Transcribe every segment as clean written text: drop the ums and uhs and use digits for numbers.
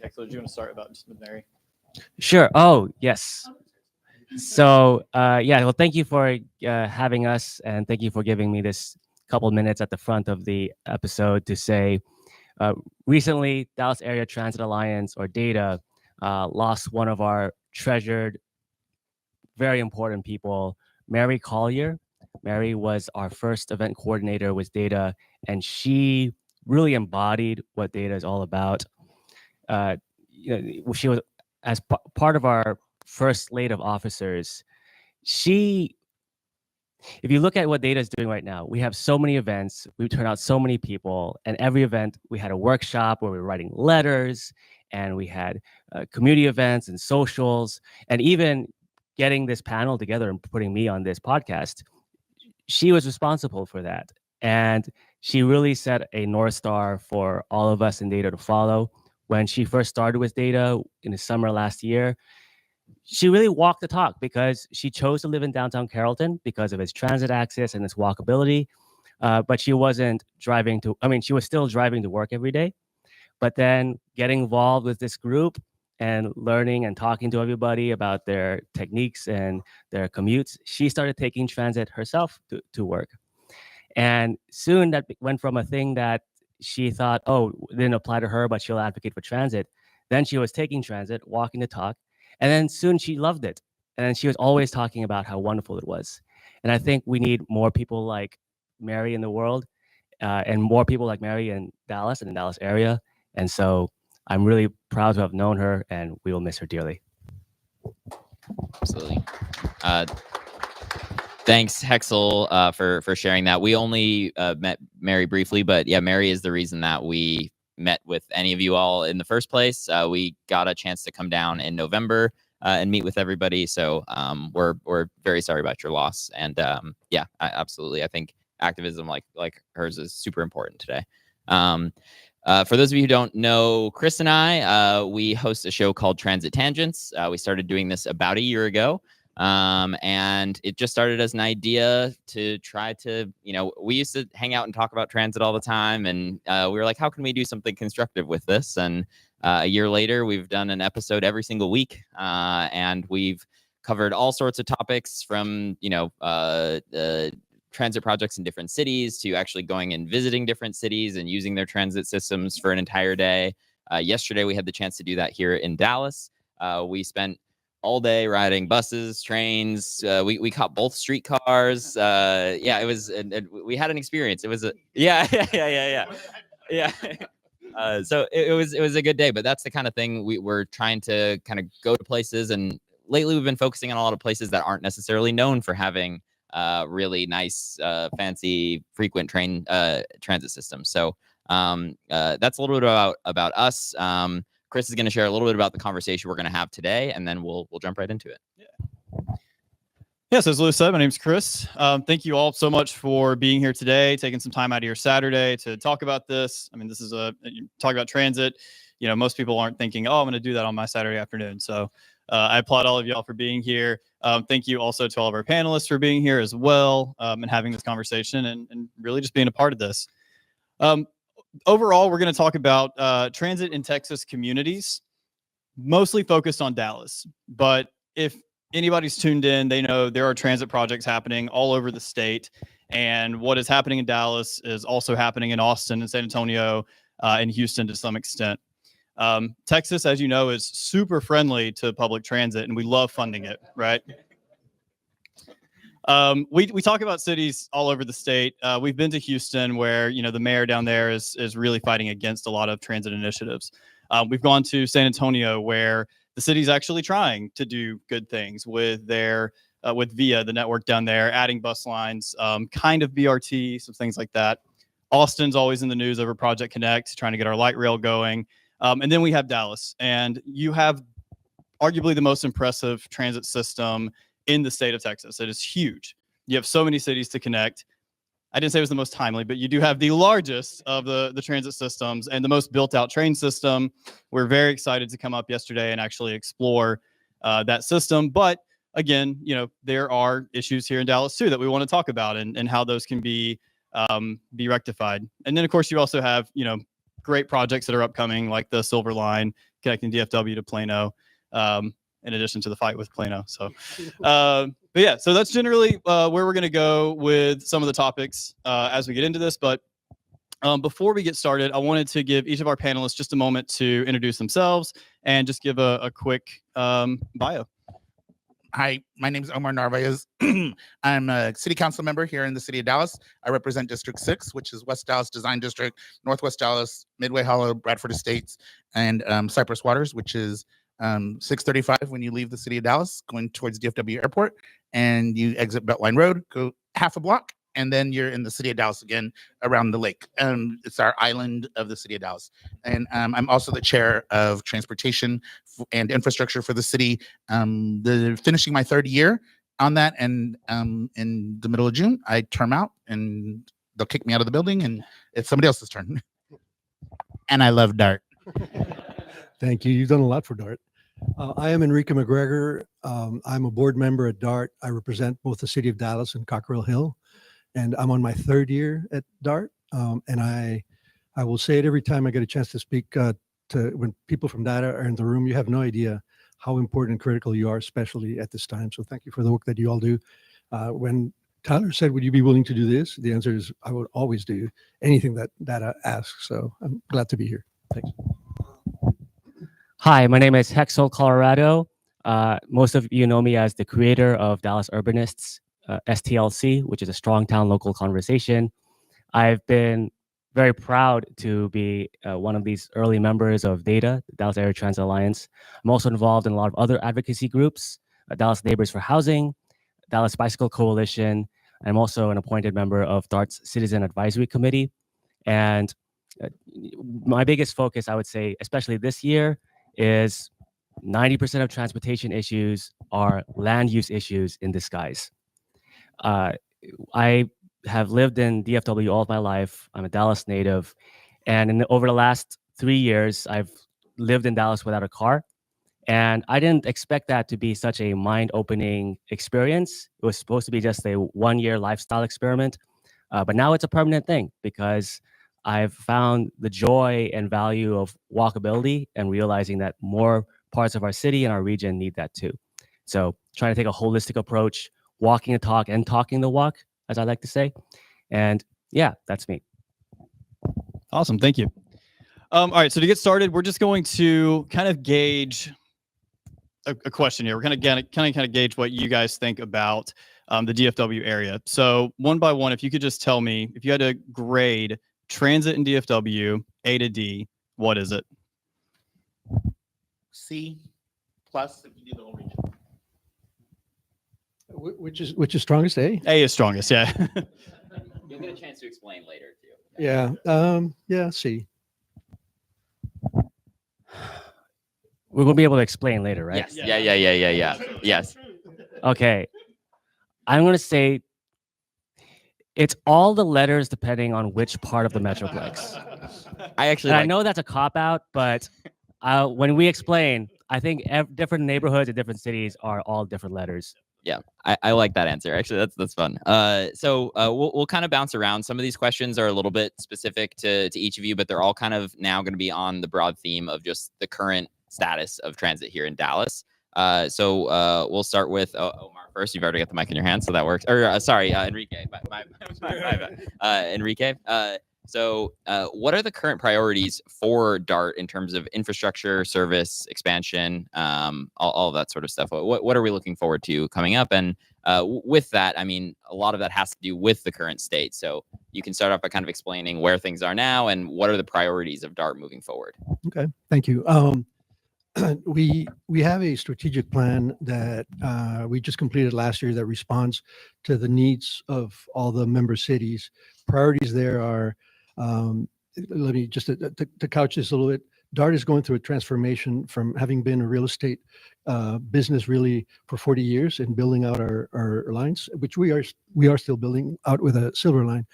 Hexel, do you want to start about just with Mary? Sure. Oh, yes. So, yeah, well, thank you for having us, and thank you for giving me this couple minutes at the front of the episode to say, recently, Dallas Area Transit Alliance, or DATA, lost one of our treasured, very important people, Mary Collier. Mary was our first event coordinator with DATA, and she really embodied what DATA is all about. She was, as part of our first slate of officers, she, if you look at what DATA is doing right now, we have so many events, we turn out so many people, and every event we had a workshop where we were writing letters, and we had community events and socials, and even getting this panel together and putting me on this podcast. She was responsible for that, and she really set a North Star for all of us in DATA to follow. When she first started with DATA in the summer last year, she really walked the talk because she chose to live in downtown Carrollton because of its transit access and its walkability. But she wasn't driving to, I mean, she was still driving to work every day. But then getting involved with this group and learning and talking to everybody about their techniques and their commutes, she started taking transit herself to work. And soon that went from a thing that she thought, oh, didn't apply to her, but she'll advocate for transit. Then she was taking transit, walking the talk. And then soon she loved it. And she was always talking about how wonderful it was. And I think we need more people like Mary in the world, and more people like Mary in Dallas and the Dallas area. And so I'm really proud to have known her, and we will miss her dearly. Absolutely. Thanks, Hexel, for sharing that. We only met Mary briefly, but yeah, Mary is the reason that we met with any of you all in the first place. We got a chance to come down in November and meet with everybody. So we're very sorry about your loss. And yeah, absolutely. I think activism like hers is super important today. For those of you who don't know, Chris and I, we host a show called Transit Tangents. We started doing this about a year ago. And it just started as an idea to try to, we used to hang out and talk about transit all the time. And we were like, how can we do something constructive with this? And a year later, we've done an episode every single week. And we've covered all sorts of topics from, transit projects in different cities to actually going and visiting different cities and using their transit systems for an entire day. Yesterday, we had the chance to do that here in Dallas. We spent all day riding buses, trains. We caught both streetcars. Yeah, it was. We had an experience. It was a yeah. So it was a good day. But that's the kind of thing we're trying to kind of go to places. And lately, we've been focusing on a lot of places that aren't necessarily known for having really nice, fancy, frequent transit systems. So that's a little bit about us. Chris is going to share a little bit about the conversation we're going to have today, and then we'll jump right into it. Yeah, so as Lewis said, my name's Chris. Thank you all so much for being here today, taking some time out of your Saturday to talk about this. I mean, this is talk about transit. Most people aren't thinking, oh, I'm going to do that on my Saturday afternoon. So I applaud all of y'all for being here. Thank you also to all of our panelists for being here as well, and having this conversation and really just being a part of this. Overall, we're going to talk about transit in Texas communities, mostly focused on Dallas. But if anybody's tuned in, they know there are transit projects happening all over the state. And what is happening in Dallas is also happening in Austin and San Antonio and Houston to some extent. Texas, as you know, is super friendly to public transit, and we love funding it, right? We talk about cities all over the state. We've been to Houston, where the mayor down there is really fighting against a lot of transit initiatives. We've gone to San Antonio, where the city's actually trying to do good things with their with VIA, the network down there, adding bus lines, kind of BRT, some things like that. Austin's always in the news over Project Connect, trying to get our light rail going. And then we have Dallas, and you have arguably the most impressive transit system in the state of Texas. It is huge. You have so many cities to connect. I didn't say it was the most timely, but you do have the largest of the transit systems and the most built out train system. We're very excited to come up yesterday and actually explore that system. But again, there are issues here in Dallas too that we want to talk about and how those can be rectified. And then of course you also have, great projects that are upcoming, like the Silver Line connecting DFW to Plano, in addition to the fight with Plano. So, but yeah, so that's generally where we're going to go with some of the topics as we get into this. But before we get started, I wanted to give each of our panelists just a moment to introduce themselves and just give a quick bio. Hi, my name is Omar Narvaez. I'm a city council member here in the city of Dallas. I represent District 6, which is West Dallas Design District, Northwest Dallas, Midway Hollow, Bradford Estates, and Cypress Waters, which is 635 when you leave the city of Dallas, going towards DFW Airport, and you exit Beltline Road, go half a block, and then you're in the city of Dallas again around the lake. It's our island of the city of Dallas. And I'm also the chair of transportation and infrastructure for the city. Finishing my third year on that, and in the middle of June, I term out and they'll kick me out of the building and it's somebody else's turn. And I love DART. Thank you. You've done a lot for DART. I am Enrique McGregor. I'm a board member at DART. I represent both the city of Dallas and Cockrell Hill. And I'm on my third year at DART. And I will say it every time I get a chance to speak to when people from data are in the room. You have no idea how important and critical you are, especially at this time. So thank you for the work that you all do. When Tyler said, would you be willing to do this? The answer is I would always do anything that data asks. So I'm glad to be here. Thanks. Hi, my name is Hexel Colorado. Most of you know me as the creator of Dallas Urbanists, STLC, which is a strong town local conversation. I've been very proud to be one of these early members of DATA, the Dallas Area Transit Alliance. I'm also involved in a lot of other advocacy groups, Dallas Neighbors for Housing, Dallas Bicycle Coalition. I'm also an appointed member of DART's Citizen Advisory Committee. And my biggest focus, I would say, especially this year, is 90% of transportation issues are land use issues in disguise. I have lived in DFW all of my life. I'm a Dallas native. And over the last 3 years, I've lived in Dallas without a car. And I didn't expect that to be such a mind-opening experience. It was supposed to be just a one-year lifestyle experiment. But now it's a permanent thing because I've found the joy and value of walkability and realizing that more parts of our city and our region need that too. So trying to take a holistic approach, walking the talk and talking the walk, as I like to say. And yeah, that's me. Awesome. Thank you. All right. So to get started, we're just going to kind of gauge a question here. We're going to kind of gauge what you guys think about the DFW area. So one by one, if you could just tell me, if you had to grade transit in DFW, A to D, what is it? C plus if you do the whole region. Which is strongest? A? A is strongest, yeah. You'll get a chance to explain later too. Yeah. Yeah. C. We're going to be able to explain later, right? Yes. Yeah. Yes. Okay. I'm going to say it's all the letters depending on which part of the Metroplex. I know that's a cop-out, but when we explain, I think different neighborhoods and different cities are all different letters. Yeah, I like that answer. Actually, that's fun. So we'll kind of bounce around. Some of these questions are a little bit specific to each of you, but they're all kind of now going to be on the broad theme of just the current status of transit here in Dallas. So we'll start with Omar first. You've already got the mic in your hand, so that works. Or sorry, Enrique. My bad. Enrique. So what are the current priorities for DART in terms of infrastructure, service, expansion, all of that sort of stuff? What are we looking forward to coming up? And with that, I mean, a lot of that has to do with the current state. So you can start off by kind of explaining where things are now and what are the priorities of DART moving forward. Okay, thank you. We have a strategic plan that we just completed last year that responds to the needs of all the member cities. Priorities there are, let me just to couch this a little bit. DART is going through a transformation from having been a real estate business really for 40 years and building out our lines, which we are still building out with a silver line.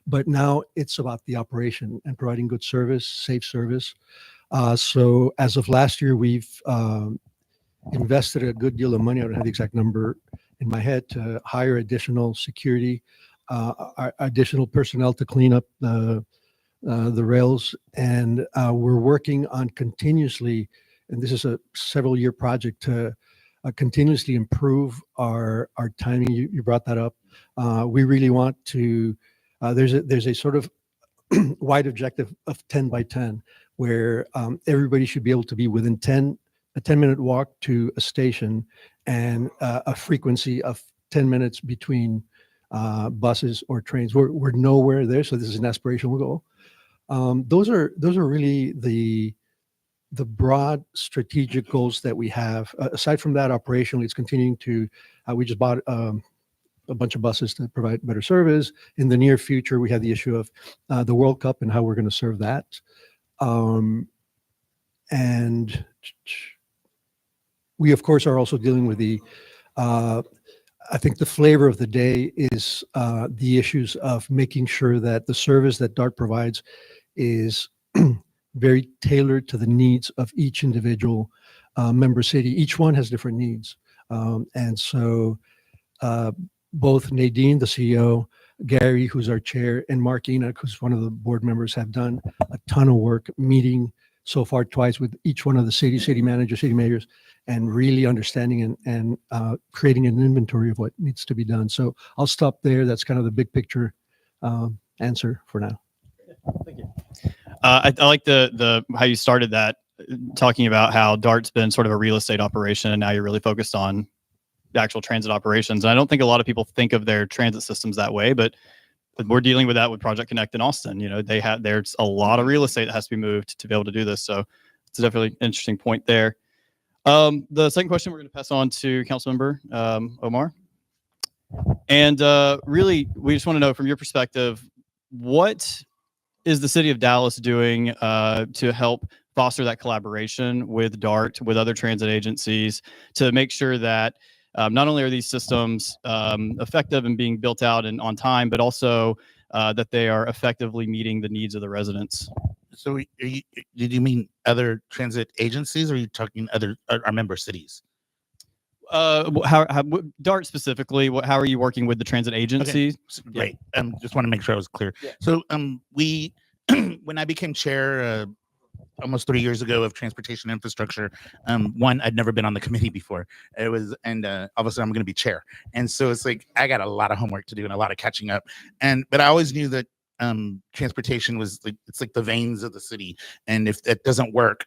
But now it's about the operation and providing good service, safe service. So as of last year, we've invested a good deal of money. I don't have the exact number in my head to hire additional security, additional personnel to clean up the the rails, and we're working on continuously, and this is a several year project to continuously improve our timing. You brought that up. We really want to. There's a sort of wide objective of 10 by 10, where everybody should be able to be within a 10-minute walk to a station, and a frequency of 10 minutes between buses or trains. We're nowhere there, so this is an aspirational goal. Those are really the broad strategic goals that we have. Aside from that, operationally, it's continuing to. We just bought a bunch of buses to provide better service. In the near future, we have the issue of the World Cup and how we're going to serve that. And we, of course, are also dealing with the. I think the flavor of the day is the issues of making sure that the service that DART provides is very tailored to the needs of each individual member city. Each one has different needs. And so both Nadine, the CEO, Gary, who's our chair, and Mark Enoch, who's one of the board members, have done a ton of work meeting so far twice with each one of the city managers, city mayors, and really understanding and creating an inventory of what needs to be done. So I'll stop there. That's kind of the big picture answer for now. Thank you. I like the how you started that, talking about how DART's been sort of a real estate operation, and now you're really focused on the actual transit operations. And I don't think a lot of people think of their transit systems that way, but we're dealing with that with Project Connect in Austin. You know, there's a lot of real estate that has to be moved to be able to do this. So it's definitely an interesting point there. The second question we're going to pass on to Councilmember Omar. And really, we just want to know from your perspective, what is the city of Dallas doing to help foster that collaboration with DART, with other transit agencies, to make sure that not only are these systems effective and being built out and on time, but also that they are effectively meeting the needs of the residents? So did you mean other transit agencies, or are you talking other our member cities? How DART specifically, how are you working with the transit agencies? Okay. Great. Just want to make sure I was clear. Yeah. So we when I became chair almost 3 years ago of transportation infrastructure, one, I'd never been on the committee before. It was, and obviously I'm going to be chair, and so it's like I got a lot of homework to do and a lot of catching up. But I always knew that transportation was like, it's like the veins of the city, and if that doesn't work,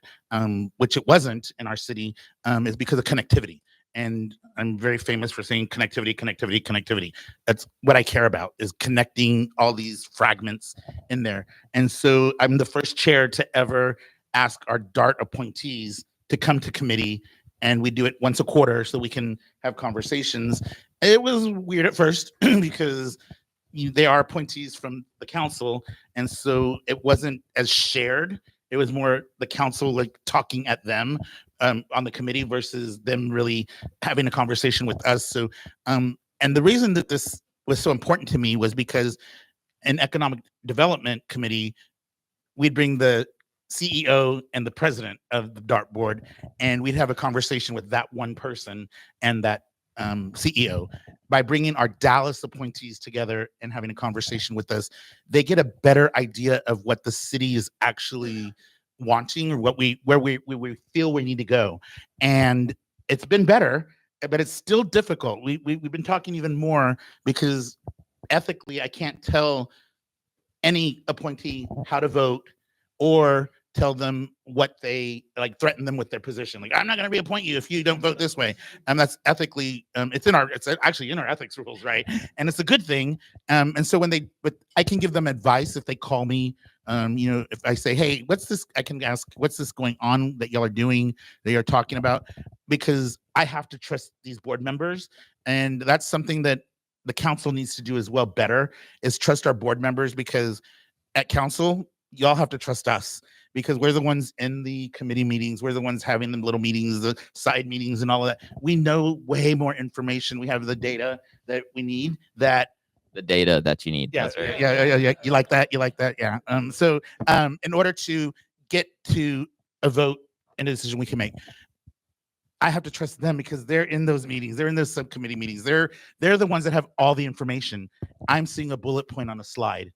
which it wasn't in our city, is because of connectivity. And I'm very famous for saying connectivity, connectivity, connectivity. That's what I care about, is connecting all these fragments in there. And so I'm the first chair to ever ask our DART appointees to come to committee, and we do it once a quarter so we can have conversations. It was weird at first because they are appointees from the council, and so it wasn't as shared. It was more the council like talking at them on the committee versus them really having a conversation with us. So, and the reason that this was so important to me was because in economic development committee, we'd bring the CEO and the president of the DART board, and we'd have a conversation with that one person and that CEO. By bringing our Dallas appointees together and having a conversation with us, they get a better idea of what the city is actually wanting, or where we feel we need to go. And it's been better, but it's still difficult. We've been talking even more because ethically I can't tell any appointee how to vote or tell them what they like, threaten them with their position. Like, I'm not going to reappoint you if you don't vote this way. And that's ethically, it's actually in our ethics rules, right? And it's a good thing. And so but I can give them advice if they call me. If I say, hey, what's this? I can ask, what's this going on that y'all are doing, that you're talking about? Because I have to trust these board members. And that's something that the council needs to do as well better, is trust our board members, because at council, y'all have to trust us, because we're the ones in the committee meetings. We're the ones having the little meetings, the side meetings and all of that. We know way more information. We have the data that we need, the data that you need. Yeah, That's right. yeah. You like that? You like that? Yeah. So in order to get to a vote and a decision we can make, I have to trust them, because they're in those meetings. They're in those subcommittee meetings. They're the ones that have all the information. I'm seeing a bullet point on a slide,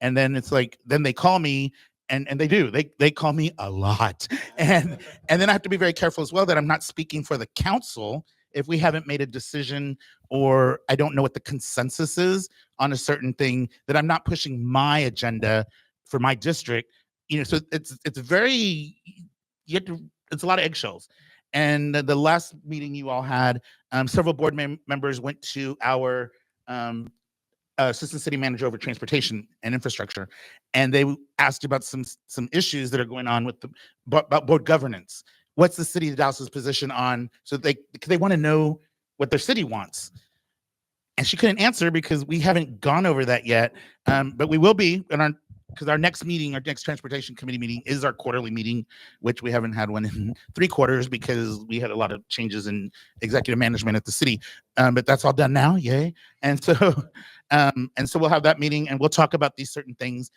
And then it's like, then they call me, and they do. They call me a lot. And then I have to be very careful as well that I'm not speaking for the council if we haven't made a decision, or I don't know what the consensus is on a certain thing, that I'm not pushing my agenda for my district. So it's very, it's a lot of eggshells. And the last meeting you all had, several board members went to our assistant city manager over transportation and infrastructure, and they asked about some issues that are going on with about board governance. What's the city of Dallas's position on? So they want to know what their city wants, and she couldn't answer because we haven't gone over that yet. But we will be because our next meeting, our next transportation committee meeting, is our quarterly meeting, which we haven't had one in 3 quarters because we had a lot of changes in executive management at the city. But that's all done now, yay! And so we'll have that meeting, and we'll talk about these certain things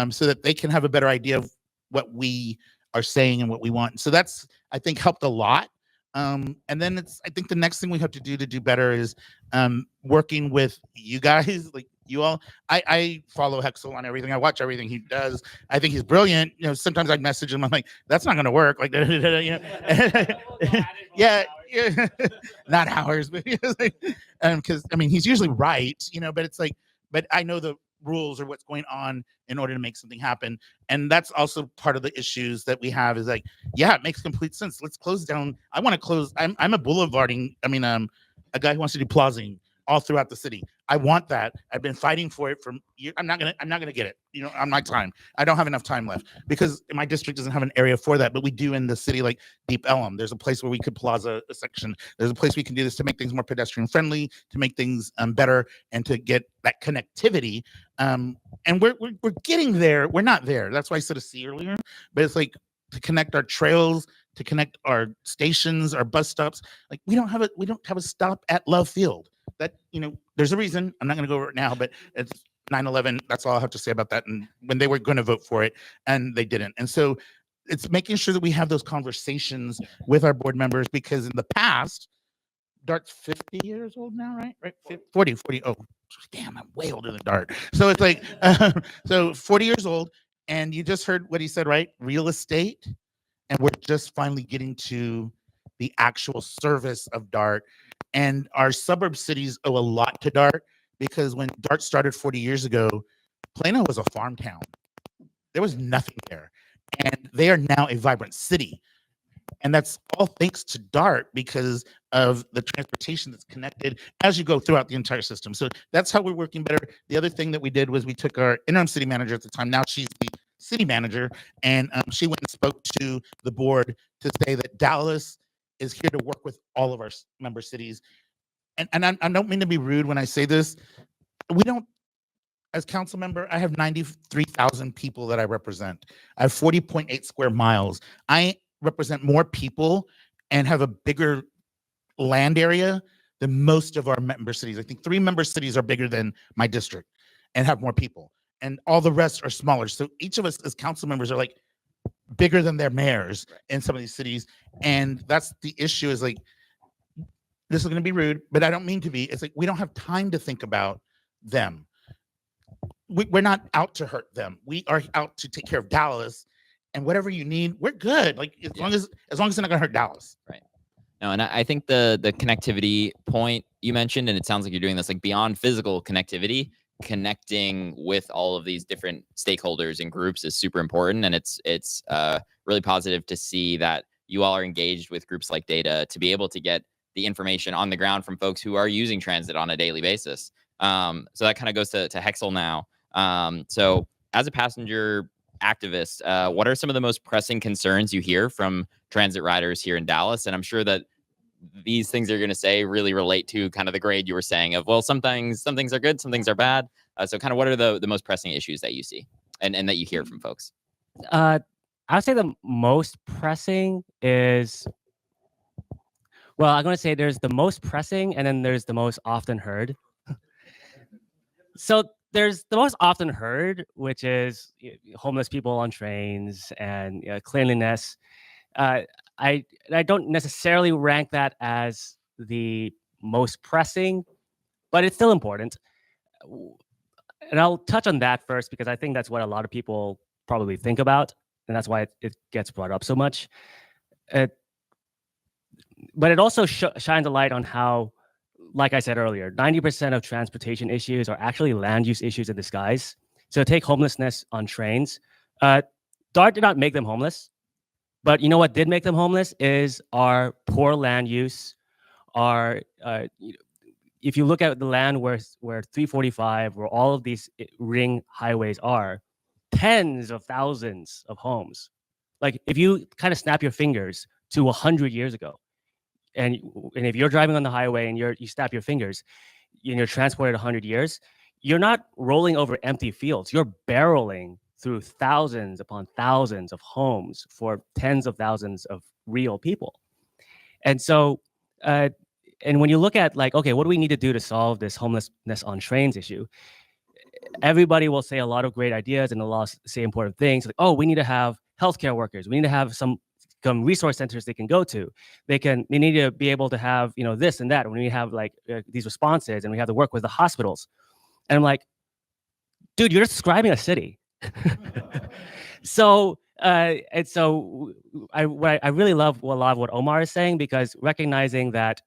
so that they can have a better idea of what we are saying and what we want. So that's, I think, helped a lot. And then I think the next thing we have to do better is working with you guys, like you all. I follow Hexel on everything. I watch everything he does. I think he's brilliant. Sometimes I message him. I'm like, that's not going to work. Like, yeah, not ours, but because I mean, he's usually right, but it's like, but I know the rules or what's going on in order to make something happen. And that's also part of the issues that we have is like, yeah, it makes complete sense. Let's close down. I want to close. I'm a boulevarding. I mean, a guy who wants to do plazing all throughout the city. I want that. I've been fighting for it from years. I'm not gonna get it. On my time. I don't have enough time left because my district doesn't have an area for that, but we do in the city, like Deep Ellum. There's a place where we could plaza a section. There's a place we can do this to make things more pedestrian friendly, to make things better, and to get that connectivity. And we're getting there. We're not there. That's why I said a C earlier, but it's like to connect our trails, to connect our stations, our bus stops. Like we don't have a stop at Love Field. That, there's a reason. I'm not going to go over it now, but it's 9/11. That's all I have to say about that. And when they were going to vote for it and they didn't. And so it's making sure that we have those conversations with our board members, because in the past, DART's 50 years old now, right? 40. Oh, damn, I'm way older than DART. So it's like, so 40 years old. And you just heard what he said, right? Real estate. And we're just finally getting to the actual service of DART. And our suburb cities owe a lot to DART, because when DART started 40 years ago, Plano was a farm town. There was nothing there. And they are now a vibrant city. And that's all thanks to DART, because of the transportation that's connected as you go throughout the entire system. So that's how we're working better. The other thing that we did was we took our interim city manager at the time. Now she's the city manager. And she went and spoke to the board to say that Dallas is here to work with all of our member cities. And I don't mean to be rude when I say this. We don't, as council member, I have 93,000 people that I represent. I have 40.8 square miles. I represent more people and have a bigger land area than most of our member cities. I think 3 member cities are bigger than my district and have more people. And all the rest are smaller. So each of us as council members are like bigger than their mayors in some of these cities. And that's the issue, is like, this is going to be rude, but I don't mean to be. It's like, we don't have time to think about them. We're not out to hurt them. We are out to take care of Dallas, and whatever you need, we're good. Like as long as it's not going to hurt Dallas. Right. No, and I think the connectivity point you mentioned, and it sounds like you're doing this like beyond physical connectivity, connecting with all of these different stakeholders and groups is super important. And it's really positive to see that you all are engaged with groups like Data to be able to get the information on the ground from folks who are using transit on a daily basis. So that kind of goes to Hexel now. So as a passenger activist, what are some of the most pressing concerns you hear from transit riders here in Dallas? And I'm sure that these things you're going to say really relate to kind of the grade you were saying of, well, some things are good, some things are bad. So kind of what are the most pressing issues that you see and that you hear from folks? I would say the most pressing is, well, I'm going to say there's the most pressing and then there's the most often heard. So there's the most often heard, which is homeless people on trains and cleanliness. I don't necessarily rank that as the most pressing, but it's still important. And I'll touch on that first because I think that's what a lot of people probably think about, and that's why it gets brought up so much. But it also shines a light on how, like I said earlier, 90% of transportation issues are actually land use issues in disguise. So take homelessness on trains. DART did not make them homeless, but you know what did make them homeless is our poor land use. Our if you look at the land where 345, where all of these ring highways are, tens of thousands of homes. Like if you kind of snap your fingers to 100 years ago, and if you're driving on the highway and you snap your fingers, and you're transported 100 years, you're not rolling over empty fields. You're barreling through thousands upon thousands of homes for tens of thousands of real people. And so, and when you look at like, okay, what do we need to do to solve this homelessness on trains issue? Everybody will say a lot of great ideas and they'll say important things like, oh, we need to have healthcare workers. We need to have some resource centers they can go to. They need to be able to have, this and that. When we have like these responses and we have to work with the hospitals. And I'm like, dude, you're describing a city. So I really love a lot of what Omar is saying, because recognizing that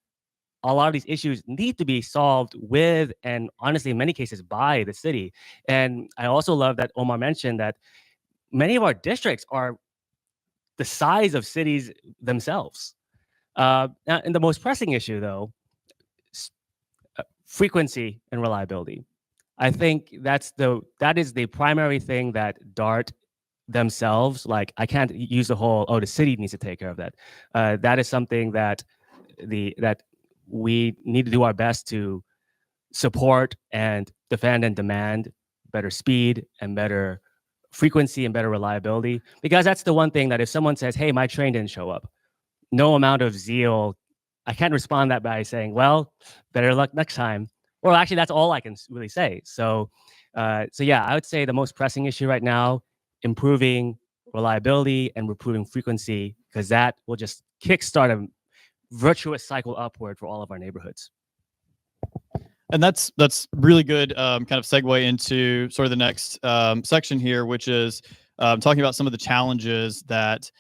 a lot of these issues need to be solved with, and honestly, in many cases, by the city. And I also love that Omar mentioned that many of our districts are the size of cities themselves. And the most pressing issue, though, frequency and reliability. I think that is the primary thing that DART themselves, like I can't use the whole, the city needs to take care of that. That is something that we need to do our best to support and defend and demand better speed and better frequency and better reliability, because that's the one thing that if someone says, hey, my train didn't show up, no amount of zeal, I can't respond that by saying, well, better luck next time. Or actually, that's all I can really say. So yeah, I would say the most pressing issue right now, improving reliability and improving frequency, because that will just kickstart a virtuous cycle upward for all of our neighborhoods. And that's really good kind of segue into sort of the next section here, which is talking about some of the challenges that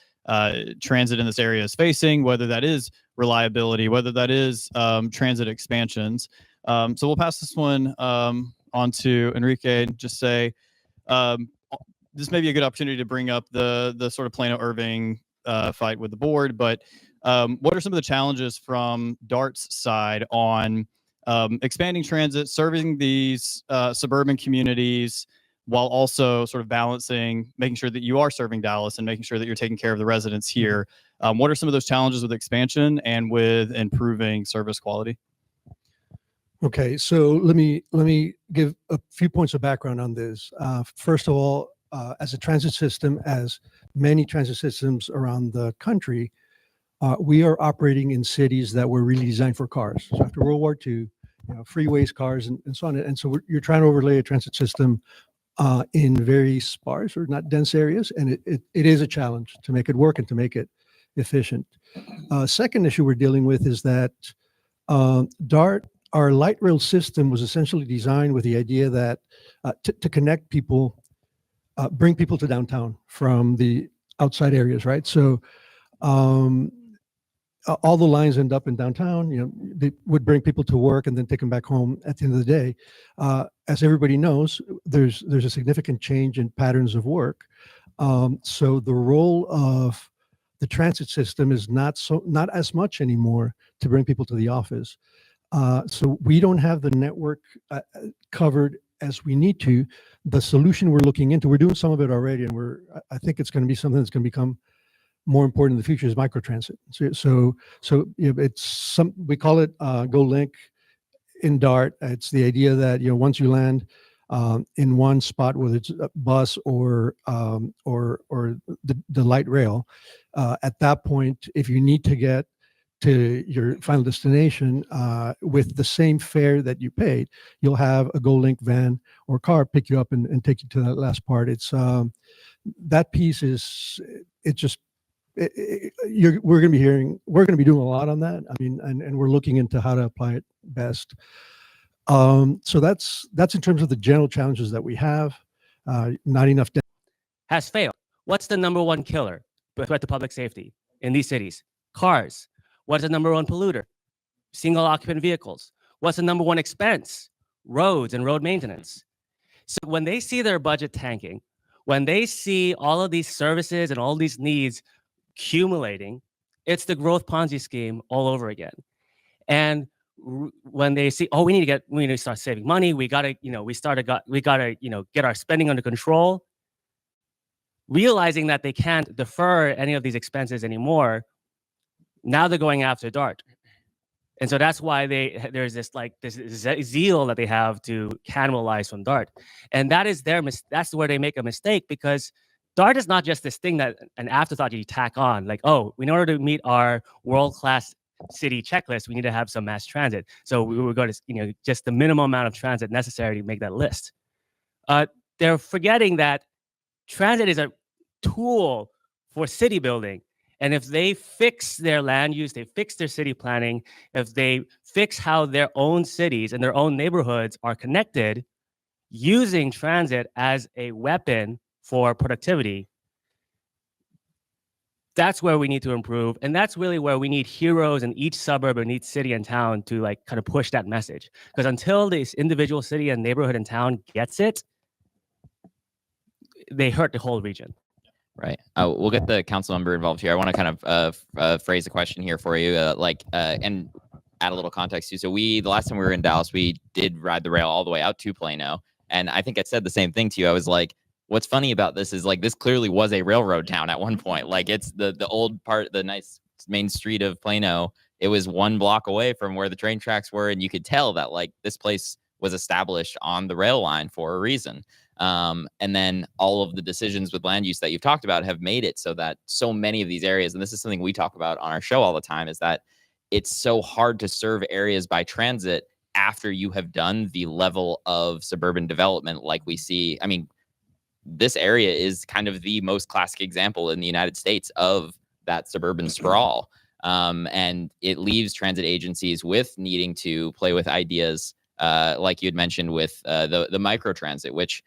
transit in this area is facing, whether that is reliability, whether that is transit expansions. So we'll pass this one on to Enrique and just say, this may be a good opportunity to bring up the sort of Plano Irving fight with the board, but what are some of the challenges from DART's side on expanding transit, serving these suburban communities, while also sort of balancing, making sure that you are serving Dallas and making sure that you're taking care of the residents here? What are some of those challenges with expansion and with improving service quality? Okay, so let me give a few points of background on this. First of all, as a transit system, as many transit systems around the country, we are operating in cities that were really designed for cars. So after World War II, freeways, cars, and so on. And so you're trying to overlay a transit system in very sparse or not dense areas, and it is a challenge to make it work and to make it efficient. Second issue we're dealing with is that DART, our light rail system, was essentially designed with the idea that to connect people, bring people to downtown from the outside areas, right? So all the lines end up in downtown. They would bring people to work and then take them back home at the end of the day. As everybody knows, there's a significant change in patterns of work. So the role of the transit system is not as much anymore to bring people to the office. So we don't have the network covered as we need to. The solution we're looking into, we're doing some of it already, and I think it's going to be something that's going to become more important in the future, is microtransit. So it's we call it GoLink in DART. It's the idea that once you land in one spot, whether it's a bus or the light rail, at that point, if you need to get to your final destination with the same fare that you paid, you'll have a GoLink van or car pick you up and take you to that last part. It's that piece is we're going to be doing a lot on that. I mean, and we're looking into how to apply it best. So that's in terms of the general challenges that we have. Not enough. Has failed. What's the number one killer, threat to public safety in these cities? Cars. What's the number one polluter? Single occupant vehicles. What's the number one expense? Roads and road maintenance. So when they see their budget tanking, when they see all of these services and all these needs accumulating, it's the growth Ponzi scheme all over again. And when they see, oh, we need to start saving money. We gotta get our spending under control. Realizing that they can't defer any of these expenses anymore, now they're going after DART. And so that's why there's this zeal that they have to cannibalize from DART. And that is that's where they make a mistake, because DART is not just this thing that an afterthought you tack on, like, oh, in order to meet our world-class city checklist, we need to have some mass transit. So we will go to, just the minimum amount of transit necessary to make that list. They're forgetting that transit is a tool for city building. And if they fix their land use, they fix their city planning, if they fix how their own cities and their own neighborhoods are connected, using transit as a weapon for productivity, that's where we need to improve. And that's really where we need heroes in each suburb and each city and town to kind of push that message. Because until this individual city and neighborhood and town gets it, they hurt the whole region. Right. We'll get the council member involved here. I want to kind of phrase a question here for you, and add a little context too. So the last time we were in Dallas, we did ride the rail all the way out to Plano. And I think I said the same thing to you. I was like, what's funny about this is this clearly was a railroad town at one point. It's the old part, the nice main street of Plano. It was 1 block away from where the train tracks were. And you could tell that this place was established on the rail line for a reason. And then all of the decisions with land use that you've talked about have made it so that so many of these areas, and this is something we talk about on our show all the time, is that it's so hard to serve areas by transit after you have done the level of suburban development like we see. I mean, this area is kind of the most classic example in the United States of that suburban sprawl. And it leaves transit agencies with needing to play with ideas, like you had mentioned with the microtransit, which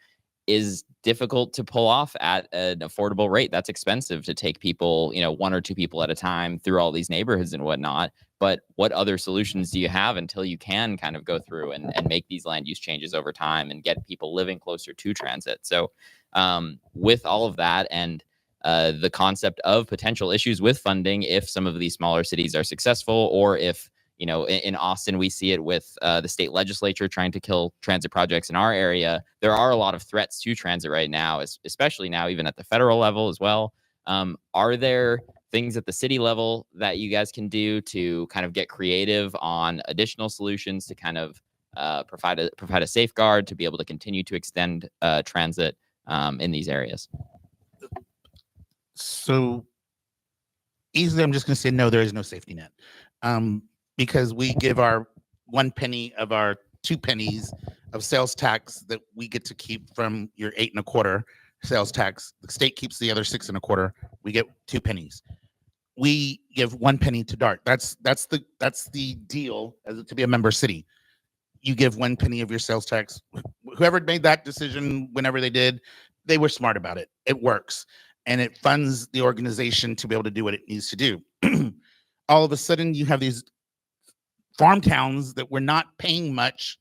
is difficult to pull off at an affordable rate. That's expensive to take people, 1 or 2 people at a time through all these neighborhoods and whatnot. But what other solutions do you have until you can kind of go through and make these land use changes over time and get people living closer to transit? So with all of that and the concept of potential issues with funding, if some of these smaller cities are successful, or if in Austin, we see it with the state legislature trying to kill transit projects in our area. There are a lot of threats to transit right now, especially now, even at the federal level as well. Are there things at the city level that you guys can do to kind of get creative on additional solutions to kind of provide a safeguard to be able to continue to extend transit in these areas? So easily, I'm just going to say no, there is no safety net. Because we give our 1 penny of our 2 pennies of sales tax that we get to keep from your 8 1/4 sales tax. The state keeps the other 6 1/4. We get 2 pennies. We give 1 penny to DART. That's the deal to be a member city. You give 1 penny of your sales tax. Whoever made that decision, whenever they did, they were smart about it. It works, and it funds the organization to be able to do what it needs to do. All of a sudden, you have these farm towns that were not paying much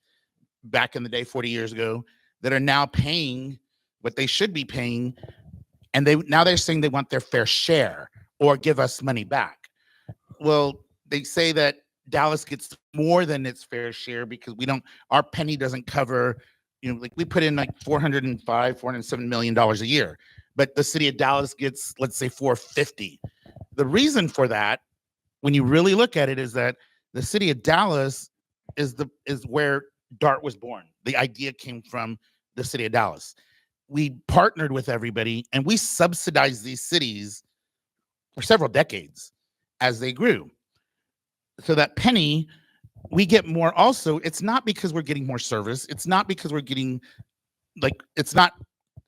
back in the day, 40 years ago, that are now paying what they should be paying. And now they're saying they want their fair share or give us money back. Well, they say that Dallas gets more than its fair share because our penny doesn't cover, we put in $407 million a year, but the city of Dallas gets, let's say, $450. The reason for that, when you really look at it, is that the city of Dallas is where DART was born. The idea came from the city of Dallas. We partnered with everybody and we subsidized these cities for several decades as they grew. So that penny, we get more also. It's not because we're getting more service. It's not because we're getting, it's not,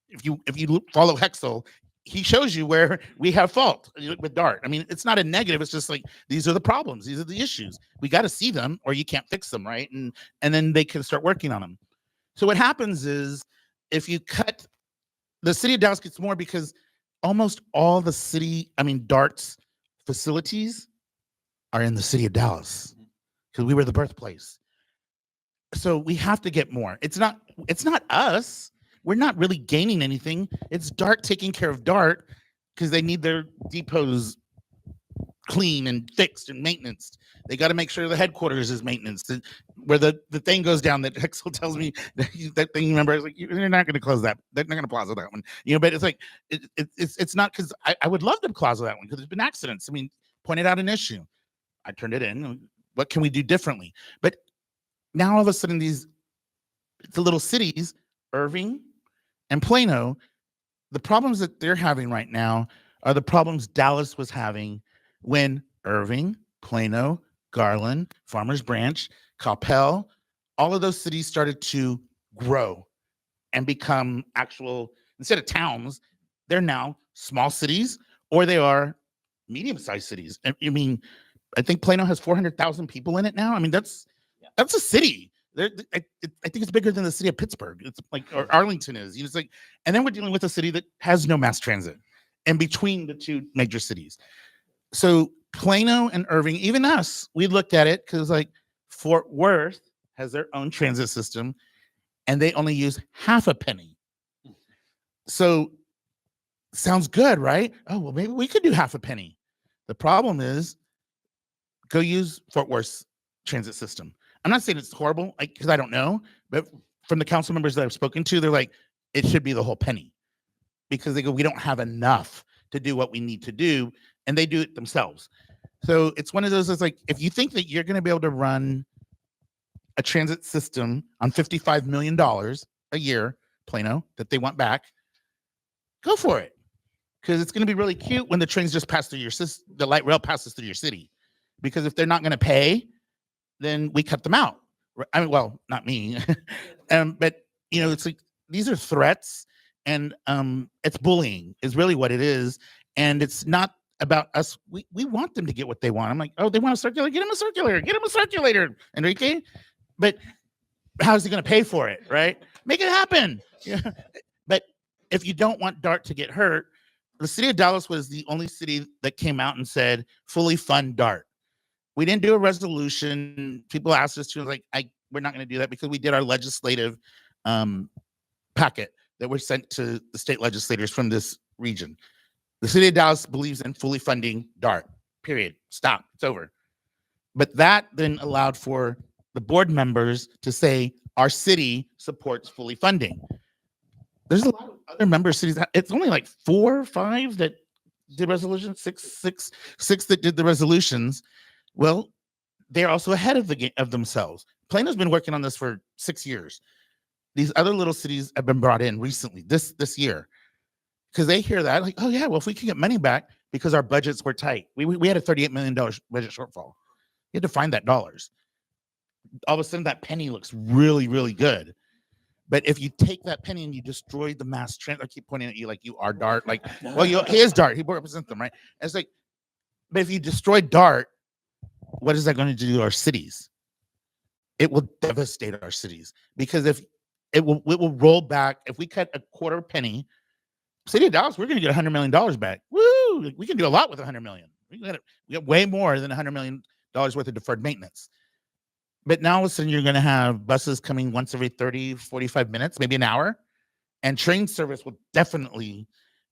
if you follow Hexel, he shows you where we have fault with DART. I mean, it's not a negative. It's just like, these are the problems. These are the issues. We got to see them or you can't fix them, right? And then they can start working on them. So what happens is if you cut, the city of Dallas gets more because almost all the DART's facilities are in the city of Dallas because we were the birthplace. So we have to get more. It's not us. We're not really gaining anything. It's DART taking care of DART because they need their depots clean and fixed and maintenance. They got to make sure the headquarters is maintenance. Where the thing goes down that Hexel tells me that thing, remember, I was like, you're not going to close that. They're not going to plaza that one. But it's like, it's not, because I would love to plaza that one because there's been accidents. I mean, pointed out an issue. I turned it in. What can we do differently? But now all of a sudden the little cities, Irving and Plano, the problems that they're having right now are the problems Dallas was having when Irving, Plano, Garland, Farmers Branch, Coppell, all of those cities started to grow and become actual, instead of towns, they're now small cities or they are medium-sized cities. I mean, I think Plano has 400,000 people in it now. I mean, that's a city. I think it's bigger than the city of Pittsburgh. It's like, or Arlington is. It's like, and then we're dealing with a city that has no mass transit in between the two major cities. So Plano and Irving, even us, we looked at it because like Fort Worth has their own transit system and they only use half a penny. So sounds good, right? Oh, well, maybe we could do half a penny. The problem is go use Fort Worth's transit system. I'm not saying it's horrible, because I don't know, but from the council members that I've spoken to, they're like, it should be the whole penny, because they go, we don't have enough to do what we need to do, and they do it themselves. So it's one of those, it's like, if you think that you're going to be able to run a transit system on $55 million a year, Plano, that they want back, go for it. Because it's going to be really cute when the trains just pass through your system, the light rail passes through your city. Because if they're not going to pay, then we cut them out. I mean, well, not me, but it's like, these are threats, and it's bullying is really what it is. And it's not about us. We want them to get what they want. I'm like, oh, they want a circulator, get them a circulator, get them a circulator, Enrique. But how's he going to pay for it, right? Make it happen. Yeah. But if you don't want DART to get hurt, the city of Dallas was the only city that came out and said, fully fund DART. We didn't do a resolution. People asked us to, like, we're not going to do that because we did our legislative packet that were sent to the state legislators from this region. The city of Dallas believes in fully funding DART, period. Stop. It's over. But that then allowed for the board members to say, our city supports fully funding. There's a lot of other member cities. It's only like 4 or 5 that did resolutions, six that did the resolutions. Well, they're also ahead of themselves. Plano's been working on this for 6 years. These other little cities have been brought in recently, this year, because they hear that, like, oh yeah, well, if we can get money back, because our budgets were tight. We had a $38 million budget shortfall. You had to find that dollars. All of a sudden, that penny looks really, really good. But if you take that penny and you destroy the mass transit, I keep pointing at you like you are DART. Like, well, he is DART. He represents them, right? And it's like, but if you destroy DART, what is that going to do to our cities? It will devastate our cities, because if it will roll back. If we cut a quarter penny, city of Dallas, we're going to get $100 million back. Woo! We can do a lot with $100 million. We get way more than $100 million worth of deferred maintenance. But now all of a sudden you're going to have buses coming once every 30, 45 minutes, maybe an hour, and train service will definitely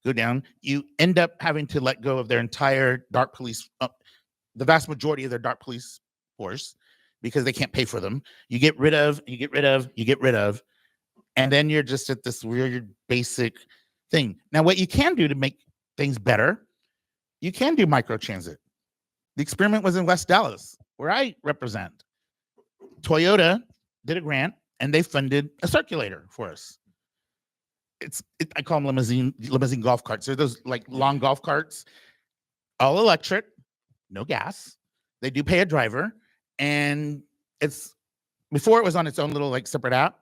go down. You end up having to let go of their entire DART police, the vast majority of their DART police force, because they can't pay for them. You get rid of, and then you're just at this weird basic thing. Now, what you can do to make things better, you can do microtransit. The experiment was in West Dallas, where I represent. Toyota did a grant and they funded a circulator for us. I call them limousine golf carts. They're those like long golf carts, all electric, no gas. They do pay a driver, and before it was on its own little like separate app.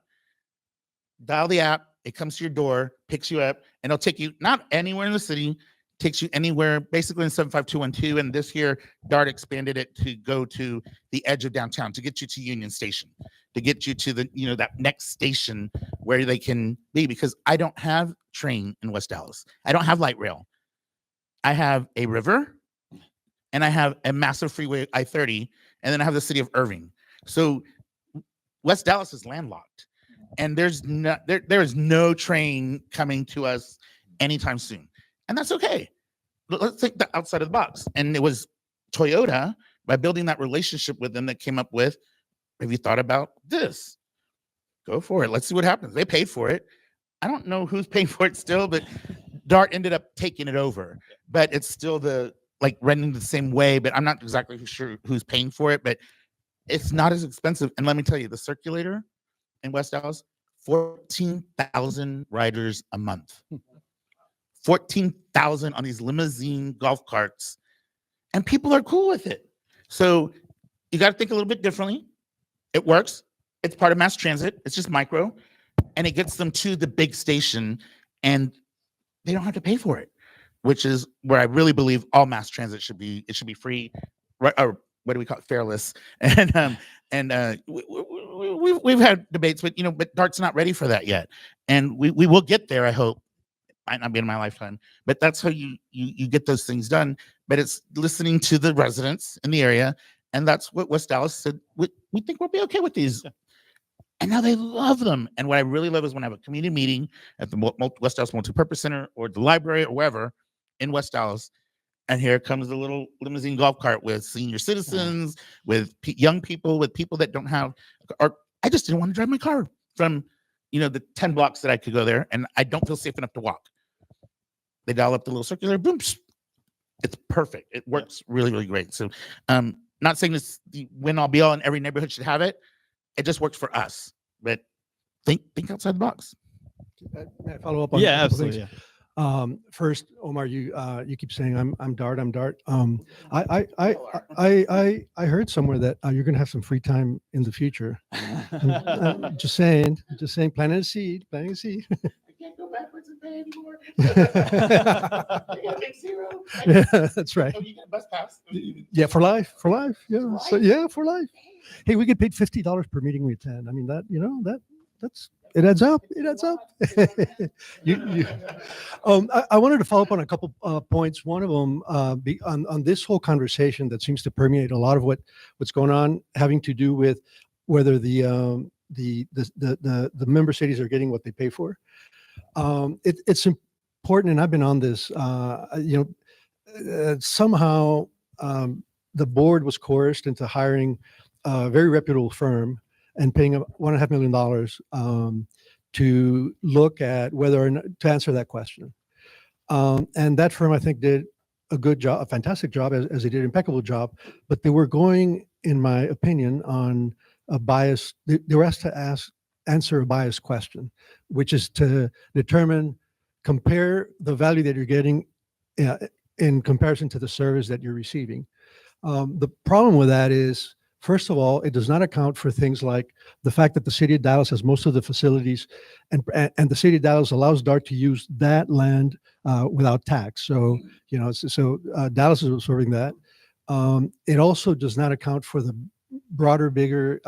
Dial the app, It comes to your door, picks you up, and it'll take you not anywhere in the city, takes you anywhere, basically in 75212. And this year, DART expanded it to go to the edge of downtown, to get you to Union Station, to get you to the, that next station where they can be, because I don't have train in West Dallas. I don't have light rail. I have a river, and I have a massive freeway, I-30, and then I have the city of Irving. So West Dallas is landlocked, and there is no train coming to us anytime soon. And that's okay. Let's think the outside of the box. And it was Toyota, by building that relationship with them, that came up with, have you thought about this? Go for it. Let's see what happens. They paid for it. I don't know who's paying for it still, but DART ended up taking it over. But it's still renting the same way, but I'm not exactly sure who's paying for it, but it's not as expensive. And let me tell you, the circulator in West Dallas, 14,000 riders a month. 14,000 on these limousine golf carts, and people are cool with it. So you got to think a little bit differently. It works. It's part of mass transit. It's just micro, and it gets them to the big station, and they don't have to pay for it, which is where I really believe all mass transit should be. It should be free, right? Or what do we call it? Fairless. And we've had debates, but DART's not ready for that yet, and we will get there. I hope. Might not be in my lifetime, but that's how you get those things done. But it's listening to the residents in the area, and that's what West Dallas said. We think we'll be okay with these, and now they love them. And what I really love is when I have a community meeting at the West Dallas Multipurpose Center or the library or wherever in West Dallas, and here comes the little limousine golf cart with senior citizens, with young people, with people that don't have, or I just didn't want to drive my car from the 10 blocks that I could go there, and I don't feel safe enough to walk. They dial up the little circular, boom. It's perfect. It works really, really great. So not saying this the win all be all and every neighborhood should have it. It just works for us. But think outside the box. May I follow up on Yeah, a couple absolutely. things? Yeah. First, Omar, you keep saying I'm DART. I heard somewhere that you're going to have some free time in the future. Just saying, planting a seed. I can't go backwards and pay anymore. Yeah, that's right. Oh, you get a bus pass. Yeah, for life. Yeah, so yeah, for life. Hey, we get paid $50 per meeting we attend. I mean, that's it adds up. I wanted to follow up on a couple points. One of them on this whole conversation that seems to permeate a lot of what's going on, having to do with whether the member cities are getting what they pay for. It's important, and I've been on this. Somehow the board was coerced into hiring a very reputable firm and paying $1.5 million to look at whether or not to answer that question. And that firm, I think, did a good job, a fantastic job, as they did an impeccable job. But they were going, in my opinion, on a bias. They were asked to answer a biased question, which is to compare the value that you're getting in comparison to the service that you're receiving. The problem with that is, first of all, it does not account for things like the fact that the city of Dallas has most of the facilities, and the city of Dallas allows DART to use that land without tax. So, Dallas is absorbing that. It also does not account for the broader, bigger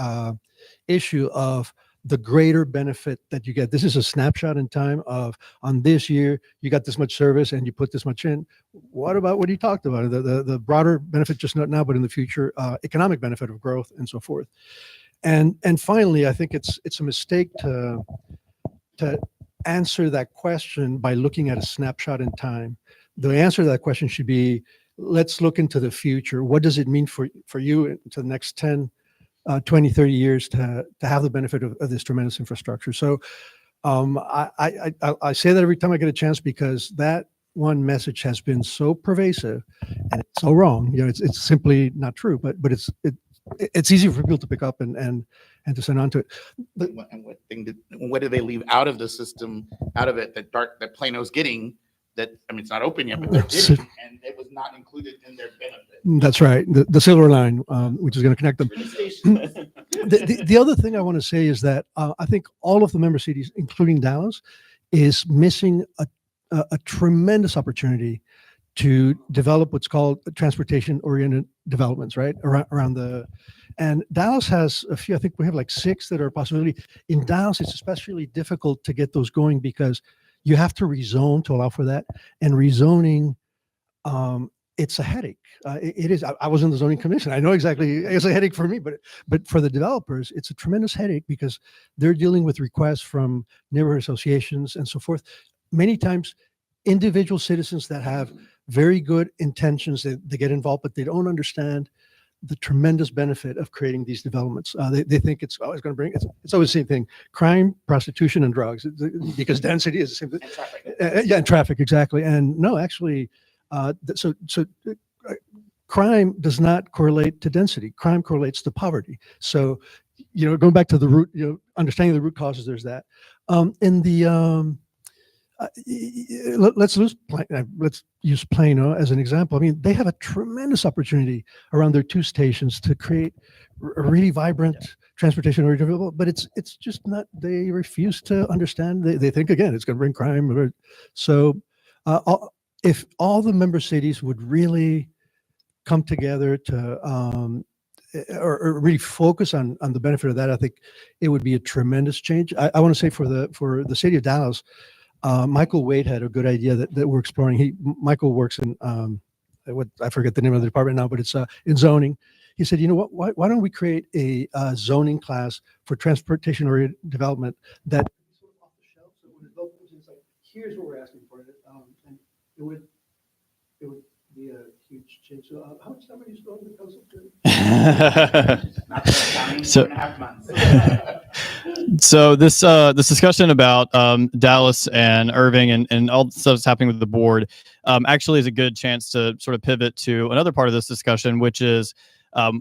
issue of the greater benefit that you get. This is a snapshot in time of, on this year, you got this much service and you put this much in. What about what you talked about? The broader benefit, just not now, but in the future, economic benefit of growth and so forth. And finally, I think it's a mistake to answer that question by looking at a snapshot in time. The answer to that question should be, let's look into the future. What does it mean for you into the next 10, 20, 30 years to have the benefit of this tremendous infrastructure? So I say that every time I get a chance, because that one message has been so pervasive and it's so wrong. It's simply not true, but it's easy for people to pick up and to send on to it. What do they leave out of the system, out of it, that Plano's getting? That, it's not open yet, but they're getting, and it was not included in their benefit. That's right. The Silver Line, which is going to connect them. The other thing I want to say is that I think all of the member cities, including Dallas, is missing a tremendous opportunity to develop what's called transportation-oriented developments, right? Around and Dallas has a few, I think we have like 6 that are a possibility. In Dallas, it's especially difficult to get those going because you have to rezone to allow for that. And rezoning, it's a headache. It is. I was in the zoning commission. I know exactly. It's a headache for me, but for the developers, it's a tremendous headache because they're dealing with requests from neighborhood associations and so forth. Many times, individual citizens that have very good intentions, they get involved, but they don't understand the tremendous benefit of creating these developments. They think it's always going to bring, it's always the same thing: crime, prostitution, and drugs, because density is the same thing. And traffic. Yeah, and traffic, exactly. And no, actually, crime does not correlate to density. Crime correlates to poverty. So, going back to the root, understanding the root causes, there's that. Let's use Plano as an example. I mean, they have a tremendous opportunity around their 2 stations to create a really vibrant transportation oriented, but it's just not. They refuse to understand. They think, again, it's going to bring crime. So, if all the member cities would really come together to or really focus on the benefit of that, I think it would be a tremendous change. I want to say for the city of Dallas, Michael Wade had a good idea that we're exploring. Michael works in I forget the name of the department now, but it's in zoning. He said, you know what? Why don't we create a zoning class for transportation-oriented development that sort of off the shelf, so when the developer comes in, it's like, here's what we're asking for, and it would be a huge change. So, how much time are you spending with council? Not counting, So- 2.5 months. So this discussion about Dallas and Irving and all the stuff that's happening with the board actually is a good chance to sort of pivot to another part of this discussion, which is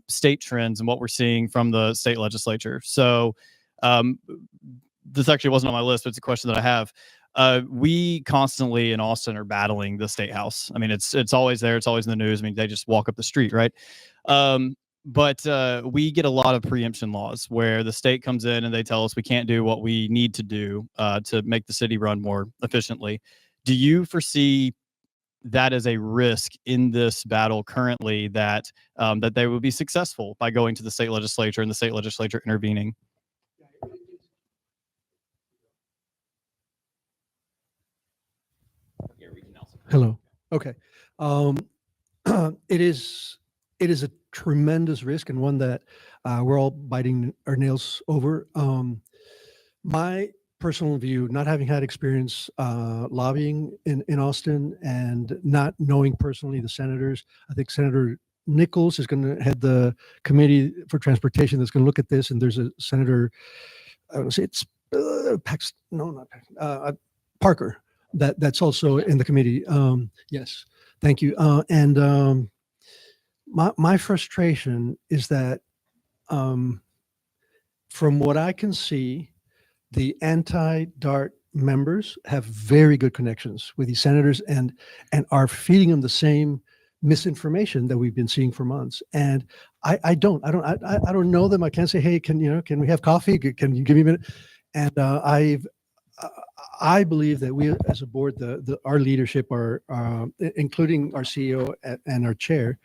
state trends and what we're seeing from the state legislature. So this actually wasn't on my list, but it's a question that I have. We constantly in Austin are battling the state house. I mean, it's always there. It's always in the news. I mean, they just walk up the street, right? But we get a lot of preemption laws where the state comes in and they tell us we can't do what we need to do to make the city run more efficiently. Do you foresee that as a risk in this battle currently, that that they would be successful by going to the state legislature and the state legislature intervening? Hello. Okay. It is a tremendous risk, and one that we're all biting our nails over. My personal view, not having had experience lobbying in Austin and not knowing personally the senators, I think Senator Nichols is going to head the committee for transportation that's going to look at this, and there's a Senator, I would say it's Parker. That's also in the committee. Yes, thank you. And my frustration is that from what I can see, the anti-DART members have very good connections with these senators and are feeding them the same misinformation that we've been seeing for months. And I don't know them. I can't say, hey, can we have coffee? Can you give me a minute? And I believe that we, as a board, our leadership, including our CEO and our chair,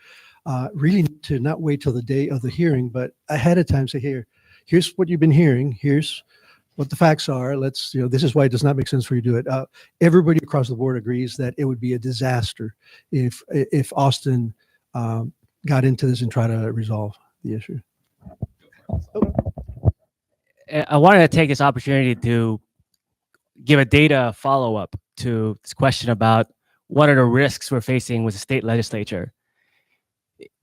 really need to not wait till the day of the hearing, but ahead of time say, here's what you've been hearing. Here's what the facts are. Let's, this is why it does not make sense for you to do it. Everybody across the board agrees that it would be a disaster if Austin got into this and tried to resolve the issue. I wanted to take this opportunity to give a data follow-up to this question about what are the risks we're facing with the state legislature.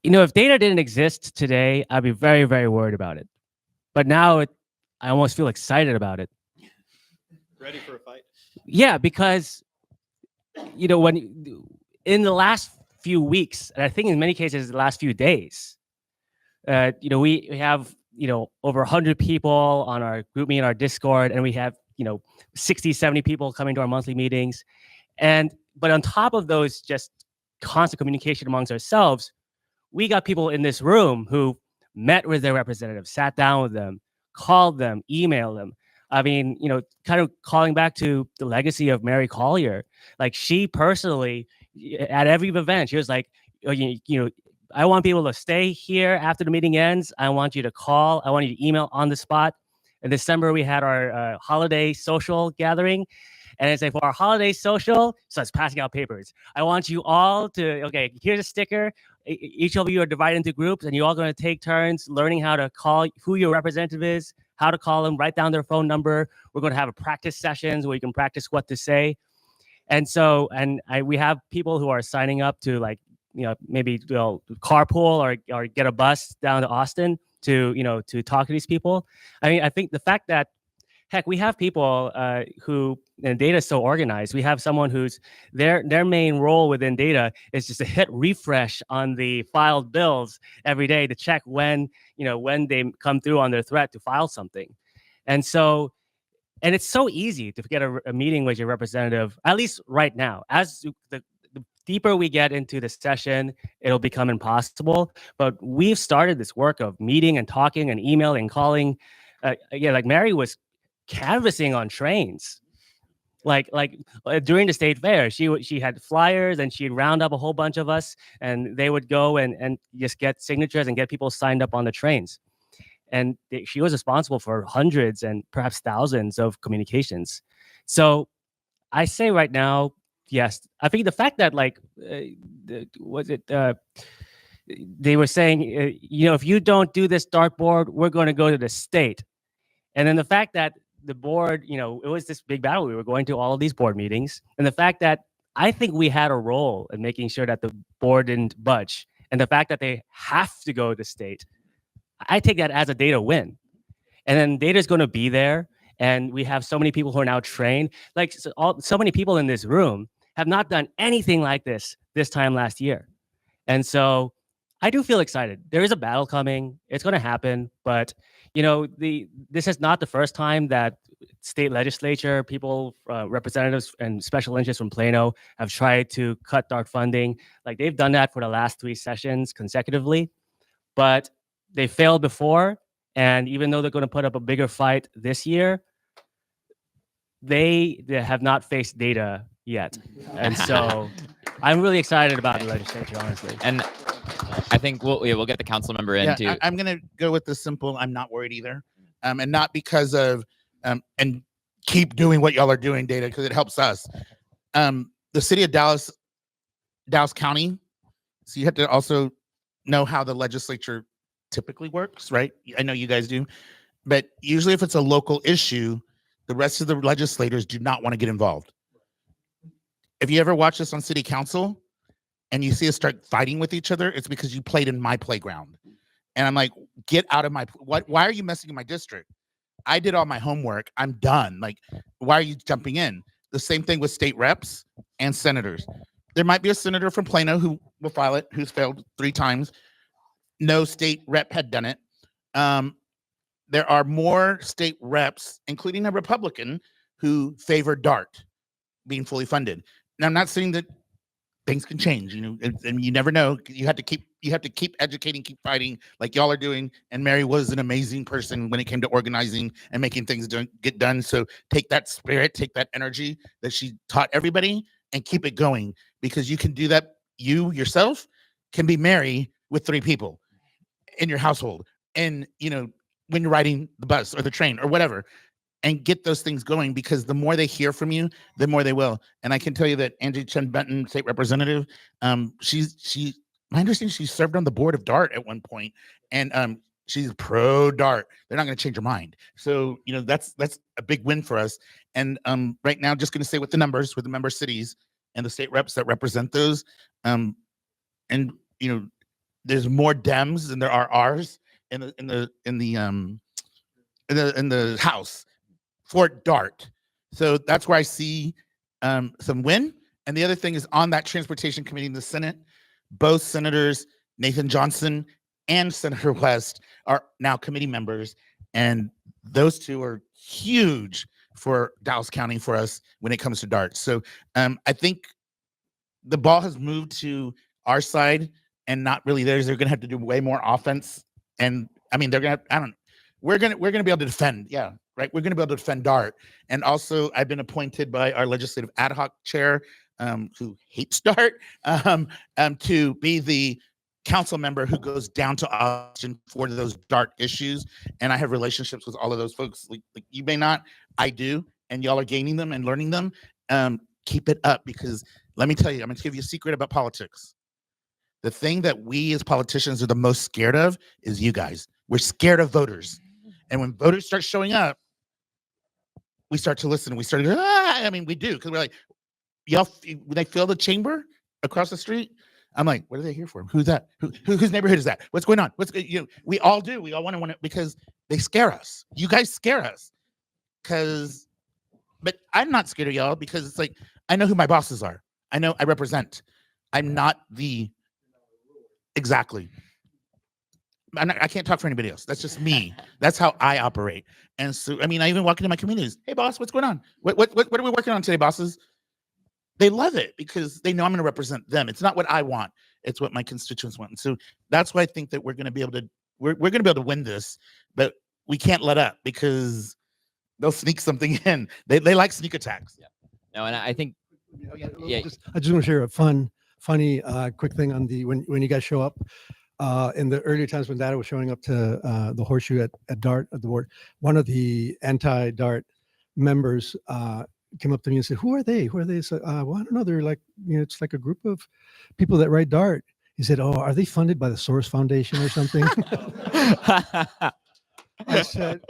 If data didn't exist today, I'd be very, very worried about it. But now I almost feel excited about it. Ready for a fight? Yeah, because, when in the last few weeks, and I think in many cases, the last few days, we have, over 100 people on our group meeting, our Discord, and we have, 60, 70 people coming to our monthly meetings. But on top of those, just constant communication amongst ourselves, we got people in this room who met with their representatives, sat down with them, called them, emailed them. I mean, kind of calling back to the legacy of Mary Collier, like she personally at every event, she was like, "Oh, I want people to stay here after the meeting ends. I want you to call. I want you to email on the spot." In December, we had our holiday social gathering. And it's like, for our holiday social, so it's passing out papers. I want you all to, okay, here's a sticker. Each of you are divided into groups, and you're all going to take turns learning how to call who your representative is, how to call them, write down their phone number. We're going to have a practice sessions where you can practice what to say. And so, we have people who are signing up to, like, maybe carpool or get a bus down to Austin to talk to these people. I mean, I think the fact that, heck, we have people who, and data is so organized. We have someone who's their main role within data is just to hit refresh on the filed bills every day to check when they come through on their threat to file something. And so, and it's so easy to get a meeting with your representative, at least right now. As the deeper we get into the session, it'll become impossible. But we've started this work of meeting and talking and emailing and calling. Like Mary was canvassing on trains, like during the state fair. She had flyers, and she'd round up a whole bunch of us, and they would go and just get signatures and get people signed up on the trains. And she was responsible for hundreds and perhaps thousands of communications. So I say right now, yes, I think the fact that they were saying, if you don't do this dartboard, we're going to go to the state. And then the fact that the board, it was this big battle. We were going to all of these board meetings. And the fact that I think we had a role in making sure that the board didn't budge. And the fact that they have to go to the state, I take that as a data win. And then data is going to be there. And we have so many people who are now trained. Like so many people in this room have not done anything like this time last year. And so I do feel excited. There is a battle coming. It's going to happen. But this is not the first time that state legislature, people, representatives and special interests from Plano have tried to cut DART funding. Like, they've done that for the last 3 sessions consecutively, but they failed before. And even though they're going to put up a bigger fight this year, they have not faced data yet. And so I'm really excited about the legislature, honestly. And I think we'll get the council member in too. I'm going to go with the simple, I'm not worried either. And not because of, and keep doing what y'all are doing, data, because it helps us. The city of Dallas County, so you have to also know how the legislature typically works, right? I know you guys do. But usually if it's a local issue, the rest of the legislators do not want to get involved. If you ever watch this on city council and you see us start fighting with each other, it's because you played in my playground. And I'm like, get out of my, why are you messing in my district? I did all my homework. I'm done. Like, why are you jumping in? The same thing with state reps and senators. There might be a senator from Plano who will file it, who's failed 3 times. No state rep had done it. There are more state reps, including a Republican, who favor DART being fully funded. Now, I'm not saying that things can change, and you never know. You have to keep educating, keep fighting, like y'all are doing. And Mary was an amazing person when it came to organizing and making things get done. So take that spirit, take that energy that she taught everybody, and keep it going, because you can do that. You yourself can be Mary with 3 people in your household, and when you're riding the bus or the train or whatever, and get those things going, because the more they hear from you, the more they will. And I can tell you that Angie Chen Benton, state representative, my understanding, she served on the board of DART at one point, and she's pro DART. They're not going to change her mind. So, that's a big win for us. And right now, just going to say with the numbers, with the member cities and the state reps that represent those, and there's more Dems than there are R's in the House for DART. So that's where I see some win. And the other thing is, on that transportation committee in the Senate, both senators, Nathan Johnson and Senator West, are now committee members. And those 2 are huge for Dallas County, for us, when it comes to DART. So I think the ball has moved to our side and not really theirs. They're going to have to do way more offense. And I mean, they're going to, we're gonna be able to defend. Yeah, right. We're gonna be able to defend DART. And also, I've been appointed by our legislative ad hoc chair, who hates DART, to be the council member who goes down to Austin for those DART issues. And I have relationships with all of those folks. Like you may not, I do, and y'all are gaining them and learning them. Keep it up, because let me tell you, I'm going to give you a secret about politics. The thing that we as politicians are the most scared of is you guys. We're scared of voters. And when voters start showing up, we start to listen. We start to go, I mean, we do, because we're like, y'all, when they fill the chamber across the street, I'm like, what are they here for? Who's that? Whose neighborhood is that? What's going on? We all do. We all want to, because they scare us. You guys scare us. But I'm not scared of y'all, because it's like, I know who my bosses are. I know I represent. I'm not exactly. I can't talk for anybody else. That's just me. That's how I operate. And so, I mean, I even walk into my communities. Hey, boss, what's going on? What are we working on today, bosses? They love it, because they know I'm going to represent them. It's not what I want. It's what my constituents want. And so that's why I think that we're going to be able to, we're going to be able to win this, but we can't let up, because they'll sneak something in. They like sneak attacks. Yeah. No, and I think, Yeah. yeah. I just want to share a funny, quick thing on the when you guys show up. In the earlier times when Data was showing up to the horseshoe at DART at the board, one of the anti-DART members came up to me and said, "Who are they? Who are they?" So, well, I don't know. They're like, it's like a group of people that write DART. He said, "Oh, are they funded by the Soros Foundation or something?" I said,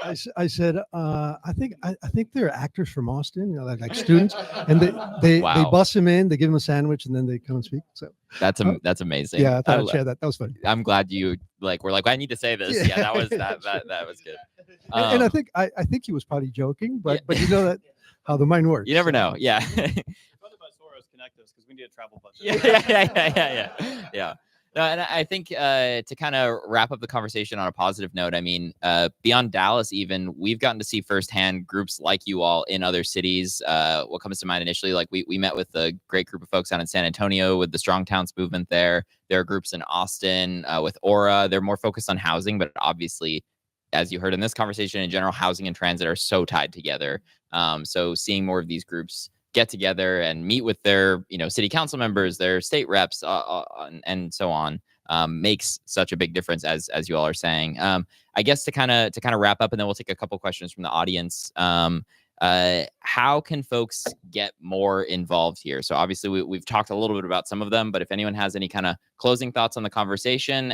I think they're actors from Austin, like students, and they Wow. bus him in, they give him a sandwich, and then they come and speak. So that's amazing. yeah, I thought I'd share that. That was funny. I'm glad you were like, I need to say this. Yeah, that was that was good. And I think he was probably joking, but you know that how the mind works. You never know. Yeah. Funded by Soros, connect us, because we need a travel budget. Yeah. No, and I think to kind of wrap up the conversation on a positive note, I mean, beyond Dallas, even we've gotten to see firsthand groups like you all in other cities. What comes to mind initially, like we met with a great group of folks out in San Antonio with the Strong Towns movement there. There are groups in Austin with Aura. They're more focused on housing, but obviously, as you heard in this conversation, in general, housing and transit are so tied together. So seeing more of these groups get together and meet with their, city council members, their state reps, and so on, makes such a big difference, as you all are saying. I guess to kind of wrap up, and then we'll take a couple questions from the audience. How can folks get more involved here? So obviously we've talked a little bit about some of them, but if anyone has any kind of closing thoughts on the conversation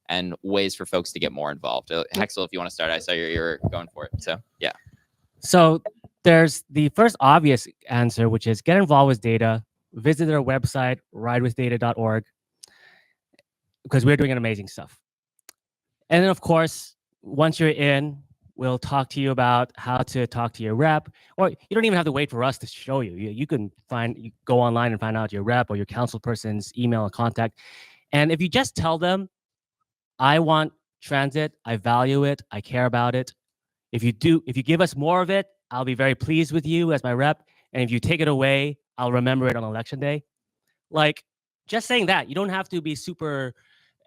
and ways for folks to get more involved. Hexel, if you want to start, I saw you're going for it. So yeah. So there's the first obvious answer, which is get involved with Data, visit their website, ridewithdata.org, because we're doing amazing stuff. And then, of course, once you're in, we'll talk to you about how to talk to your rep, or you don't even have to wait for us to show you. You can go online and find out your rep or your council person's email and contact. And if you just tell them, I want transit, I value it, I care about it. If you give us more of it, I'll be very pleased with you as my rep. And if you take it away, I'll remember it on election day. Like, just saying that, you don't have to be super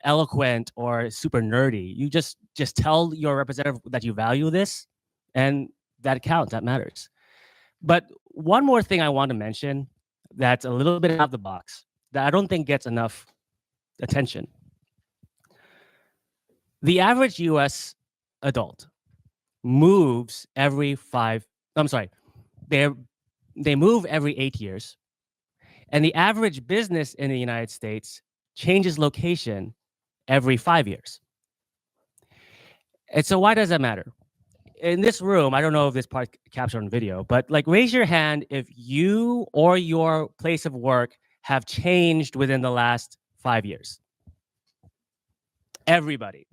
eloquent or super nerdy. You just tell your representative that you value this, and that counts, that matters. But one more thing I want to mention that's a little bit out of the box that I don't think gets enough attention. The average US adult moves every they move every 8 years. And the average business in the United States changes location every 5 years. And so why does that matter? In this room, I don't know if this part captured on video, but like raise your hand if you or your place of work have changed within the last 5 years. Everybody.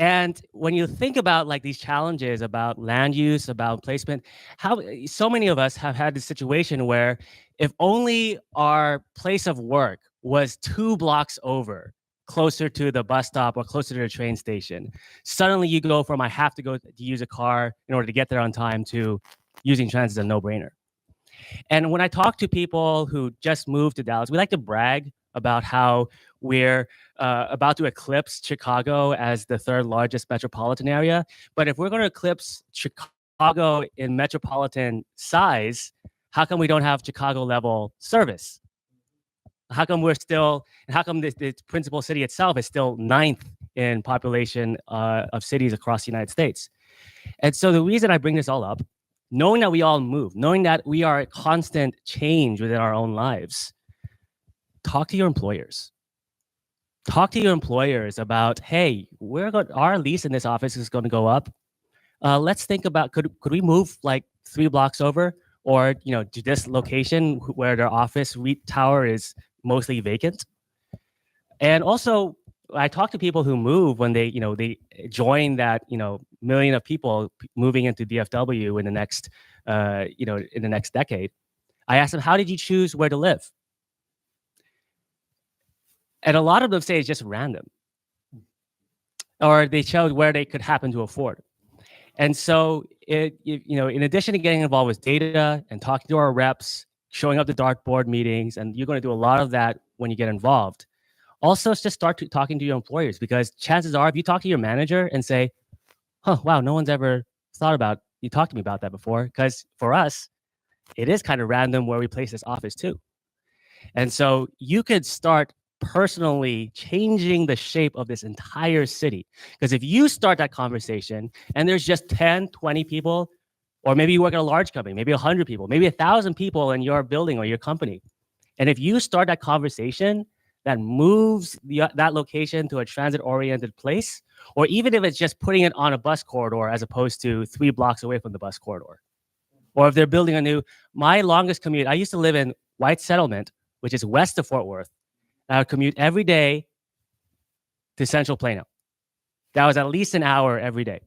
And when you think about like these challenges about land use, about placement, how so many of us have had this situation where if only our place of work was 2 blocks over, closer to the bus stop or closer to the train station, suddenly you go from I have to go to use a car in order to get there on time to using transit as a no-brainer. And when I talk to people who just moved to Dallas, we like to brag about how we're about to eclipse Chicago as the third largest metropolitan area. But if we're going to eclipse Chicago in metropolitan size, how come we don't have Chicago level service? How come how come the principal city itself is still 9th in population of cities across the United States? And so the reason I bring this all up, knowing that we all move, knowing that we are at constant change within our own lives, talk to your employers. Talk to your employers about, hey, our lease in this office is going to go up. Let's think about, could we move like 3 blocks over, or to this location where their office tower is mostly vacant. And also, I talk to people who move when they join that million of people moving into DFW in the next in the next decade. I ask them, how did you choose where to live? And a lot of them say it's just random, or they chose where they could happen to afford. And so in addition to getting involved with data and talking to our reps, showing up to dartboard meetings, and you're going to do a lot of that when you get involved. Also, just start talking to your employers, because chances are, if you talk to your manager and say, wow, no one's ever thought about, you talked to me about that before, because for us, it is kind of random where we place this office too. And so you could start personally changing the shape of this entire city. Because if you start that conversation and there's just 10, 20 people, or maybe you work at a large company, maybe 100 people, maybe 1,000 people in your building or your company. And if you start that conversation that moves that location to a transit-oriented place, or even if it's just putting it on a bus corridor as opposed to 3 blocks away from the bus corridor. Or if they're building my longest commute, I used to live in White Settlement, which is west of Fort Worth. I would commute every day to Central Plano. That was at least an hour every day.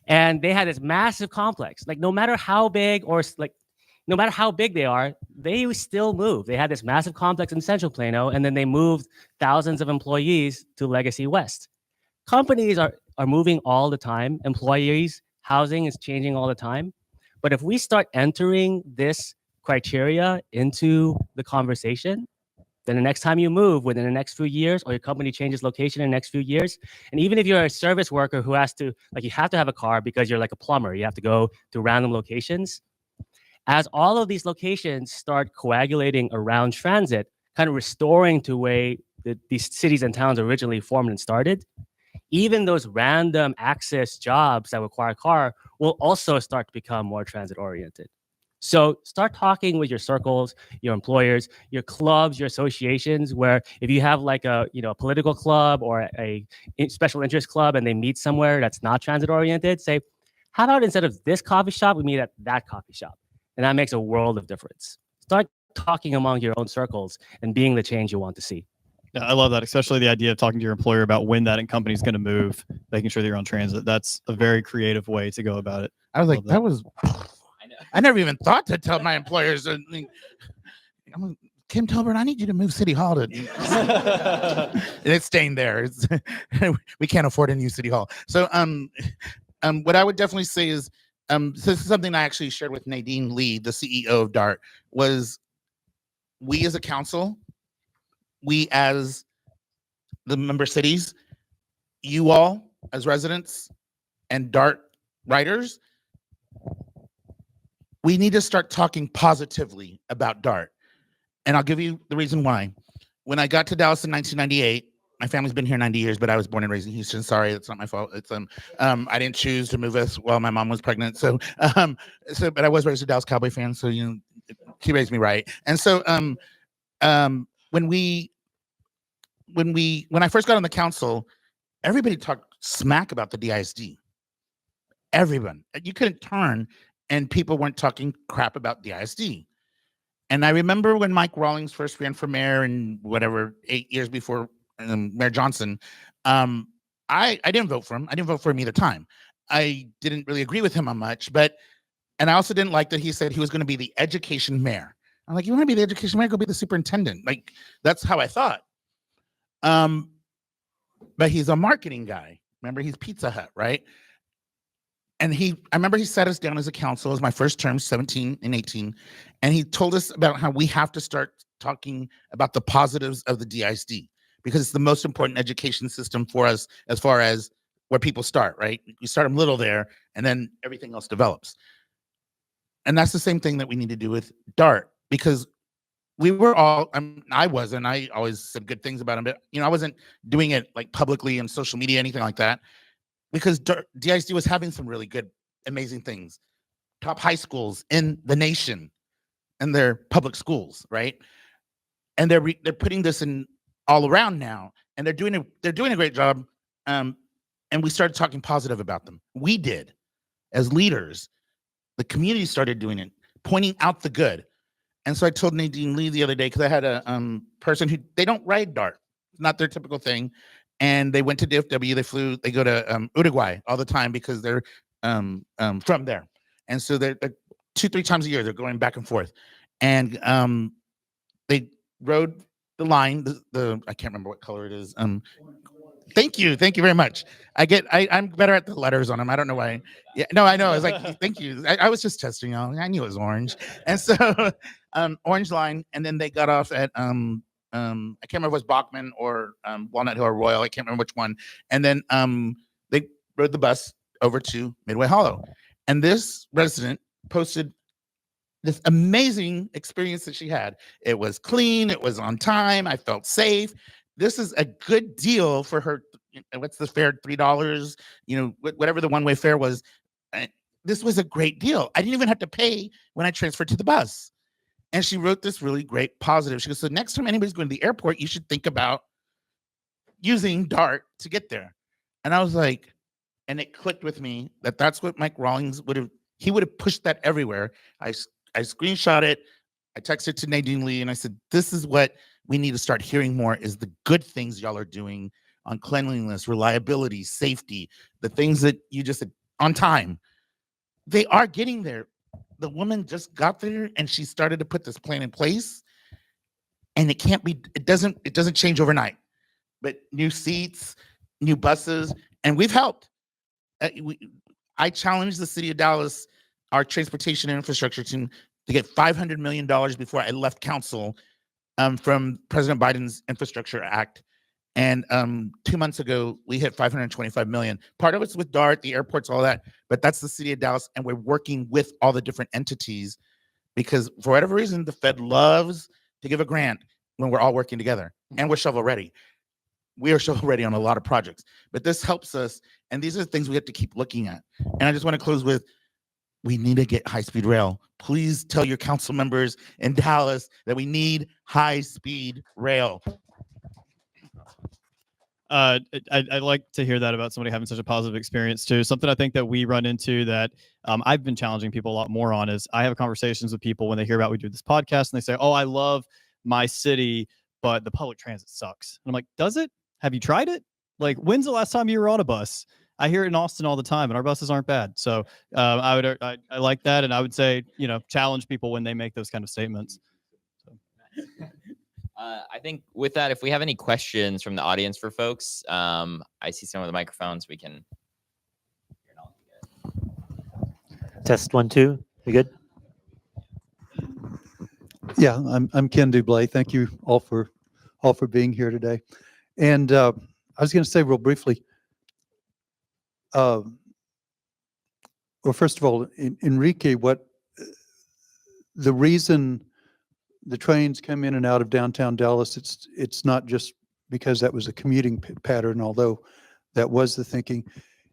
And they had this massive complex. Like no matter how big they are, they still move. They had this massive complex in Central Plano, and then they moved thousands of employees to Legacy West. Companies are moving all the time. Employees, housing is changing all the time. But if we start entering this criteria into the conversation, then the next time you move within the next few years, or your company changes location in the next few years, and even if you're a service worker who has to, you have to have a car because you're like a plumber, you have to go to random locations. As all of these locations start coagulating around transit, kind of restoring to the way that these cities and towns originally formed and started, even those random access jobs that require a car will also start to become more transit oriented. So start talking with your circles, your employers, your clubs, your associations, where if you have like a political club or a special interest club and they meet somewhere that's not transit oriented, say, how about instead of this coffee shop, we meet at that coffee shop? And that makes a world of difference. Start talking among your own circles and being the change you want to see. Yeah, I love that, especially the idea of talking to your employer about when that company is going to move, making sure that you're on transit. That's a very creative way to go about it. I was like, that was... I never even thought to tell my employers. Kim Tolbert, I need you to move City Hall to. And it's staying there. We can't afford a new City Hall. So, what I would definitely say is, so this is something I actually shared with Nadine Lee, the CEO of DART, was we as a council, we as the member cities, you all as residents and DART writers, we need to start talking positively about DART. And I'll give you the reason why. When I got to Dallas in 1998, my family's been here 90 years, but I was born and raised in Houston. Sorry, that's not my fault. It's I didn't choose to move us while my mom was pregnant. So but I was raised a Dallas Cowboy fan, so she raised me right. And so when I first got on the council, everybody talked smack about the DISD. Everyone. You couldn't turn and people weren't talking crap about DISD. And I remember when Mike Rawlings first ran for mayor in 8 years before Mayor Johnson, I didn't vote for him. I didn't vote for him either time. I didn't really agree with him on much, and I also didn't like that he said he was going to be the education mayor. I'm like, you want to be the education mayor? Go be the superintendent. Like, that's how I thought. But he's a marketing guy. Remember, he's Pizza Hut, right? And I remember he sat us down as a council, as my first term, 17 and 18, and he told us about how we have to start talking about the positives of the DISD, because it's the most important education system for us as far as where people start, right? You start them little there, and then everything else develops. And that's the same thing that we need to do with DART, because we were all, I always said good things about him, but I wasn't doing it like publicly on social media, anything like that, because DISD was having some really good, amazing things. Top high schools in the nation and their public schools, right? And they're putting this in all around now, and they're doing a great job. And we started talking positive about them. We did, as leaders. The community started doing it, pointing out the good. And so I told Nadine Lee the other day, because I had a person who, they don't ride DART, it's not their typical thing, and they went to DFW. They go to Uruguay all the time because they're from there, and so they're 2-3 times a year they're going back and forth, and they rode the line. The I can't remember what color it is. Thank you very much. I'm better at the letters on them. I don't know why. Yeah, no, I know. I was like, thank you. I was just testing y'all. I knew it was orange, and so orange line, and then they got off at I can't remember if it was Bachman or Walnut Hill or Royal. I can't remember which one. And then they rode the bus over to Midway Hollow, and this resident posted this amazing experience that she had. It was clean. It was on time. I felt safe. This is a good deal for her. What's the fare? $3, whatever the one-way fare was. This was a great deal. I didn't even have to pay when I transferred to the bus. And she wrote this really great positive. She goes, so next time anybody's going to the airport, you should think about using DART to get there. And I was like, and it clicked with me that that's what Mike Rawlings would have pushed that everywhere. I screenshot it. I texted to Nadine Lee and I said, this is what we need to start hearing more, is the good things y'all are doing on cleanliness, reliability, safety, the things that you just said on time. They are getting there. The woman just got there and she started to put this plan in place, and it doesn't change overnight, but new seats, new buses, and we've helped. I challenged the city of Dallas, our transportation and infrastructure team, to get $500 million before I left council from President Biden's Infrastructure Act. And 2 months ago, we hit $525 million. Part of it's with DART, the airports, all that, but that's the city of Dallas. And we're working with all the different entities because for whatever reason, the Fed loves to give a grant when we're all working together, and we're shovel ready. We are shovel ready on a lot of projects, but this helps us. And these are the things we have to keep looking at. And I just want to close with, we need to get high-speed rail. Please tell your council members in Dallas that we need high-speed rail. I like to hear that about somebody having such a positive experience too. Something I think that we run into that I've been challenging people a lot more on is I have conversations with people when they hear about we do this podcast and they say, oh, I love my city, but the public transit sucks. And I'm like, does it? Have you tried it? Like, when's the last time you were on a bus? I hear it in Austin all the time, and our buses aren't bad. So I like that, and I would say, challenge people when they make those kind of statements. So. I think with that, if we have any questions from the audience for folks, I see some of the microphones. We can. Test 1, 2. We good? Yeah, I'm Ken Dublé. Thank you all for being here today. And I was going to say real briefly. Well, first of all, Enrique, what the reason the trains come in and out of downtown Dallas, it's not just because that was a commuting pattern, although that was the thinking.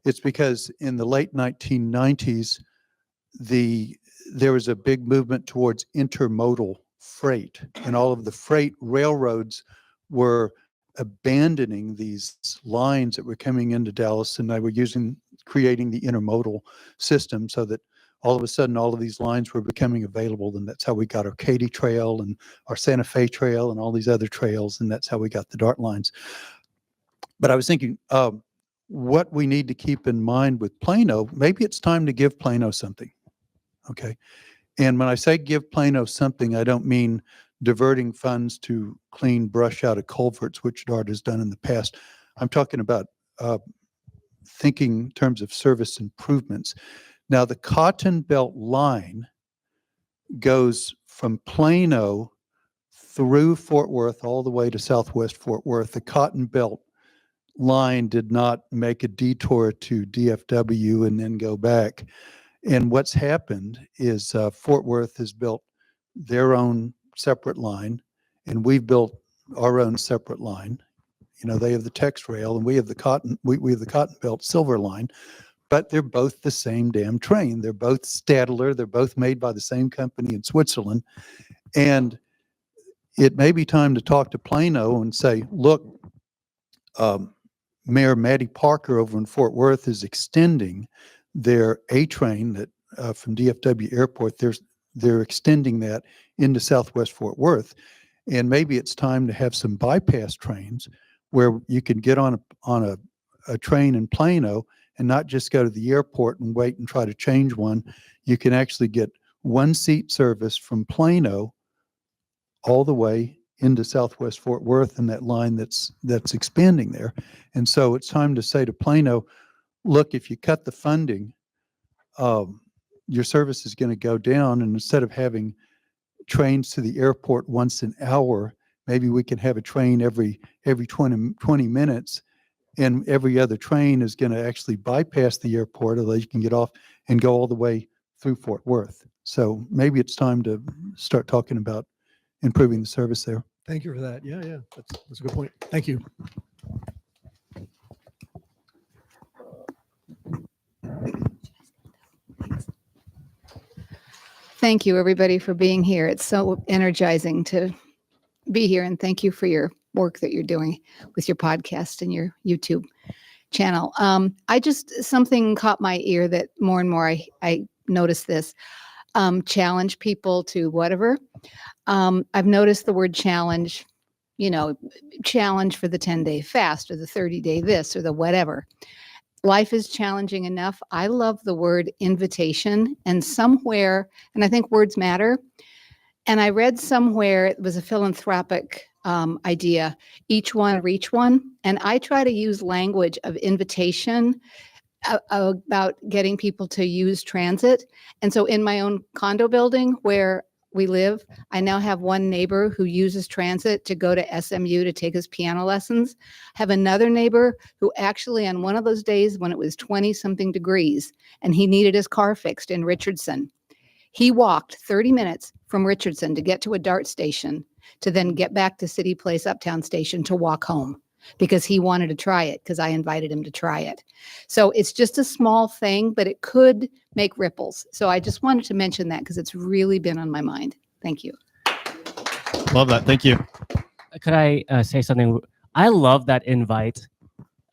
It's because in the late 1990s, there was a big movement towards intermodal freight, and all of the freight railroads were abandoning these lines that were coming into Dallas, and they were creating the intermodal system so that all of a sudden all of these lines were becoming available, and that's how we got our Katy Trail and our Santa Fe Trail and all these other trails, and that's how we got the DART lines. But I was thinking, what we need to keep in mind with Plano, maybe it's time to give Plano something, okay? And when I say give Plano something, I don't mean diverting funds to clean brush out of culverts, which DART has done in the past. I'm talking about thinking in terms of service improvements. Now, the Cotton Belt line goes from Plano through Fort Worth all the way to Southwest Fort Worth. The Cotton Belt line did not make a detour to DFW and then go back. And what's happened is Fort Worth has built their own separate line, and we've built our own separate line. You know, they have the Tex Rail, and we have the Cotton Belt Silver Line, but they're both the same damn train. They're both Stadler. They're both made by the same company in Switzerland. And it may be time to talk to Plano and say, look, Mayor Matty Parker over in Fort Worth is extending their A train that from DFW Airport. They're extending that into Southwest Fort Worth, and maybe it's time to have some bypass trains where you can get on a train in Plano and not just go to the airport and wait and try to change one. You can actually get one seat service from Plano all the way into Southwest Fort Worth and that line that's expanding there. And so it's time to say to Plano, look, if you cut the funding, your service is going to go down. And instead of having trains to the airport once an hour, maybe we can have a train every 20 minutes, and every other train is going to actually bypass the airport, although you can get off and go all the way through Fort Worth. So maybe it's time to start talking about improving the service there. Thank you for that. Yeah, that's a good point. Thank you. Thank you, everybody, for being here. It's so energizing to be here, and thank you for your work that you're doing with your podcast and your YouTube channel. Something caught my ear that more and more I notice this. Challenge people to whatever. I've noticed the word challenge, challenge for the 10-day fast or the 30-day this or the whatever. Life is challenging enough. I love the word invitation, and somewhere, and I think words matter. And I read somewhere, it was a philanthropic idea, each one reach one. And I try to use language of invitation about getting people to use transit. And so in my own condo building where we live, I now have one neighbor who uses transit to go to SMU to take his piano lessons. I have another neighbor who actually on one of those days when it was 20-something degrees and he needed his car fixed in Richardson, he walked 30 minutes from Richardson to get to a DART station to then get back to City Place Uptown Station to walk home because he wanted to try it because I invited him to try it. So it's just a small thing, but it could make ripples. So I just wanted to mention that because it's really been on my mind. Thank you. Love that. Thank you. Could I say something? I love that invite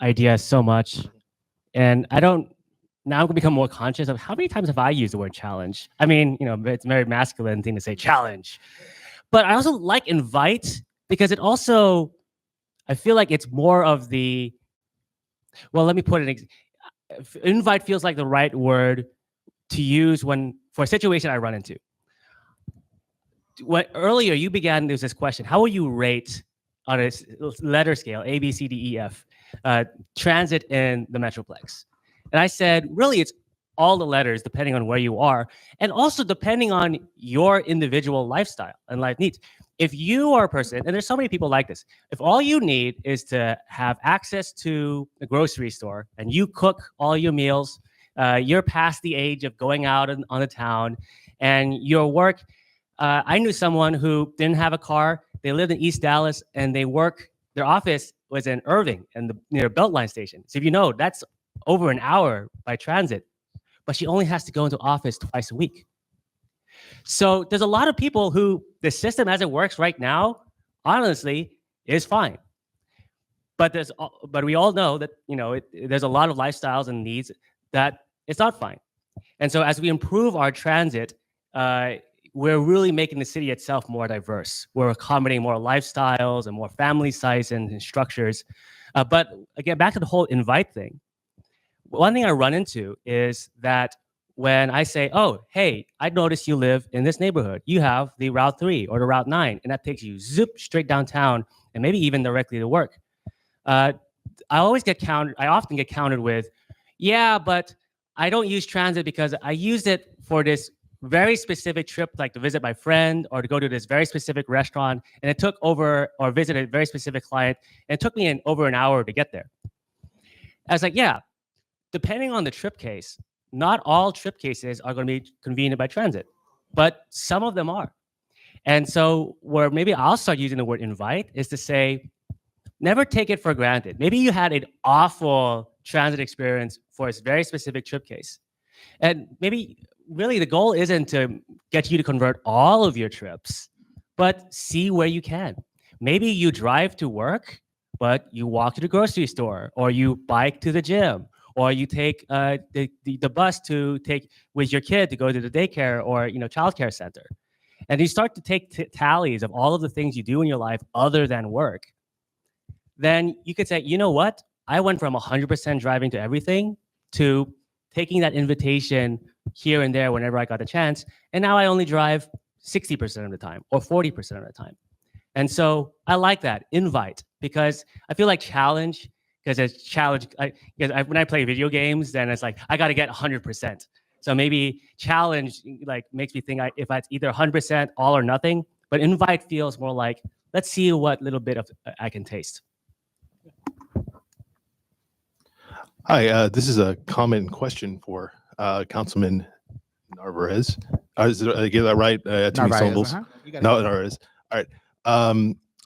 idea so much. And now I'm going to become more conscious of how many times have I used the word challenge? I mean, it's a very masculine thing to say challenge. But I also like invite because it also, I feel like it's more of the, well, let me put it, invite feels like the right word to use for a situation I run into. Earlier you began, there's this question, how will you rate on a letter scale, A, B, C, D, E, F, transit in the Metroplex? And I said, really, it's all the letters depending on where you are, and also depending on your individual lifestyle and life needs. If you are a person, and there's so many people like this, if all you need is to have access to a grocery store and you cook all your meals, you're past the age of going out on the town, and your work, I knew someone who didn't have a car. They lived in East Dallas, and their office was in Irving and near Beltline station. So if you know, that's over an hour by transit, but she only has to go into office twice a week. So there's a lot of people who the system as it works right now, honestly, is fine. But we all know that, there's a lot of lifestyles and needs that it's not fine. And so as we improve our transit, we're really making the city itself more diverse. We're accommodating more lifestyles and more family size and structures. But again, back to the whole invite thing. One thing I run into is that when I say, oh, hey, I noticed you live in this neighborhood. You have the Route 3 or the Route 9, and that takes you zip straight downtown and maybe even directly to work. I often get countered with, yeah, but I don't use transit because I use it for this very specific trip, like to visit my friend or to go to this very specific restaurant. And it took over, or visit a very specific client. And it took me over an hour to get there. I was like, yeah, depending on the trip case, not all trip cases are going to be convenient by transit, but some of them are. And so where maybe I'll start using the word invite is to say, never take it for granted. Maybe you had an awful transit experience for a very specific trip case. And maybe really the goal isn't to get you to convert all of your trips, but see where you can. Maybe you drive to work, but you walk to the grocery store, or you bike to the gym, or you take the bus to take with your kid to go to the daycare or childcare center. And you start to take tallies of all of the things you do in your life other than work. Then you could say, you know what? I went from 100% driving to everything to taking that invitation here and there whenever I got the chance. And now I only drive 60% of the time or 40% of the time. And so I like that invite, because I feel like challenge, because it's challenge. When I play video games, then it's like, I got to get 100%. So maybe challenge like makes me think if it's either 100% all or nothing, but invite feels more like, let's see what little bit of I can taste. Hi, this is a comment and question for Councilman Narvaez. Did I get that right? Too many Narvaez, syllables. you got it. No, Narvaez. All right.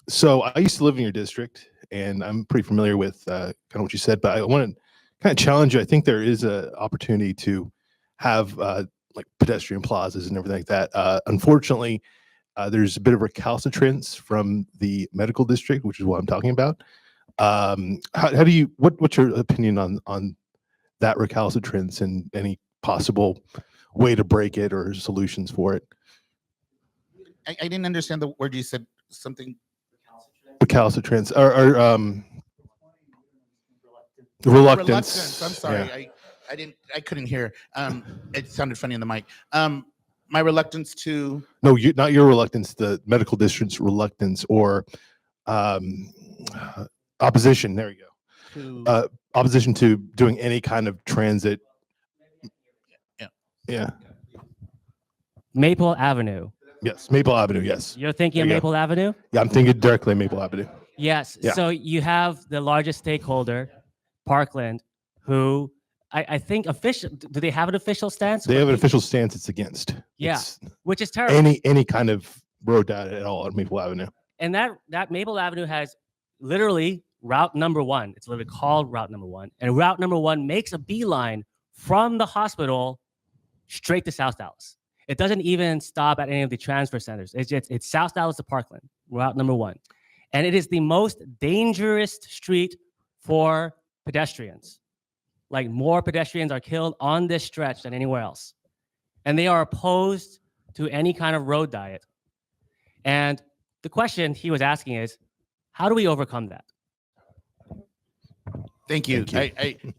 So I used to live in your district, and I'm pretty familiar with kind of what you said, but I want to kind of challenge you. I think there is an opportunity to have like pedestrian plazas and everything like that. Unfortunately, there's a bit of recalcitrance from the medical district, which is what I'm talking about. How do you, what's your opinion on that recalcitrance and any possible way to break it or solutions for it? I didn't understand the word you said. Something. Recalcitrance or reluctance. I'm sorry. Yeah. I couldn't hear. It sounded funny in the mic. My reluctance to. No, not your reluctance, the medical district's reluctance or opposition. There you go. Opposition to doing any kind of transit. Yeah. Maple Avenue. Yes. Maple Avenue. Yes. You're thinking of There you Maple Avenue? Yeah. I'm thinking directly Maple Avenue. Yes. Yeah. So you have the largest stakeholder, Parkland, who I think official. Do they have an official stance? They have an official stance it's against. Yeah. It's Which is terrible. any kind of road data at all on Maple Avenue. And that Maple Avenue has literally route number 1. It's literally called route number 1. And route number 1 makes a beeline from the hospital straight to South Dallas. It doesn't even stop at any of the transfer centers. It's South Dallas to Parkland, route number 1. And it is the most dangerous street for pedestrians. Like, more pedestrians are killed on this stretch than anywhere else. And they are opposed to any kind of road diet. And the question he was asking is, how do we overcome that? Thank you.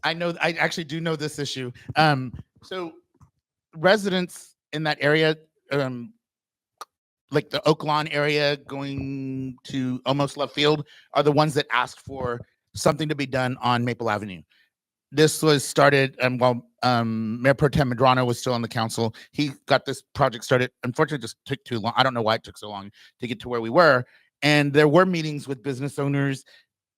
I know. I actually do know this issue. So residents in that area, like the Oak Lawn area going to almost left field, are the ones that asked for something to be done on Maple Avenue. This was started while Mayor Pro Tem Medrano was still on the council. He got this project started. Unfortunately, it just took too long. I don't know why it took so long to get to where we were. And there were meetings with business owners,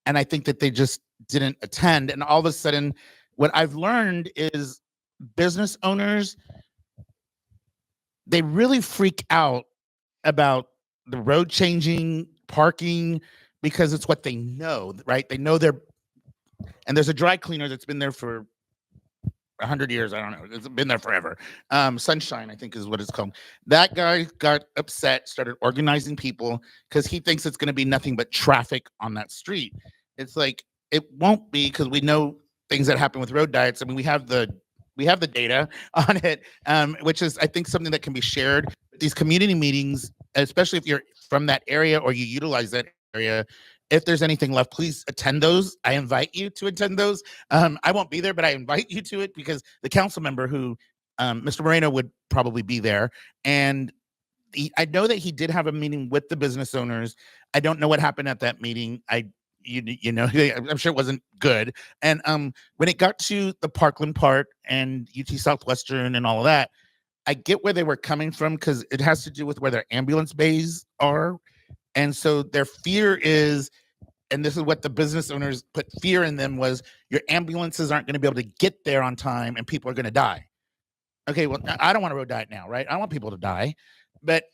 and I think that they just didn't attend. And all of a sudden, what I've learned is business owners, they really freak out about the road changing, parking, because it's what they know, right? They know and there's a dry cleaner that's been there for 100 years. I don't know. It's been there forever. Sunshine, I think is what it's called. That guy got upset, started organizing people because he thinks it's going to be nothing but traffic on that street. It's like, it won't be, because we know things that happen with road diets. I mean, we have the data on it, which is, I think, something that can be shared. These community meetings, especially if you're from that area or you utilize that area, if there's anything left, please attend those. I invite you to attend those. I won't be there, but I invite you to it, because the council member who, Mr. Moreno, would probably be there. And I know that he did have a meeting with the business owners. I don't know what happened at that meeting. You know, I'm sure it wasn't good. And when it got to the Parkland part and UT Southwestern and all of that, I get where they were coming from because it has to do with where their ambulance bays are. And so their fear is, and this is what the business owners put fear in them, was your ambulances aren't going to be able to get there on time and people are going to die. Okay, well, I don't want a road diet now, right? I don't want people to die. But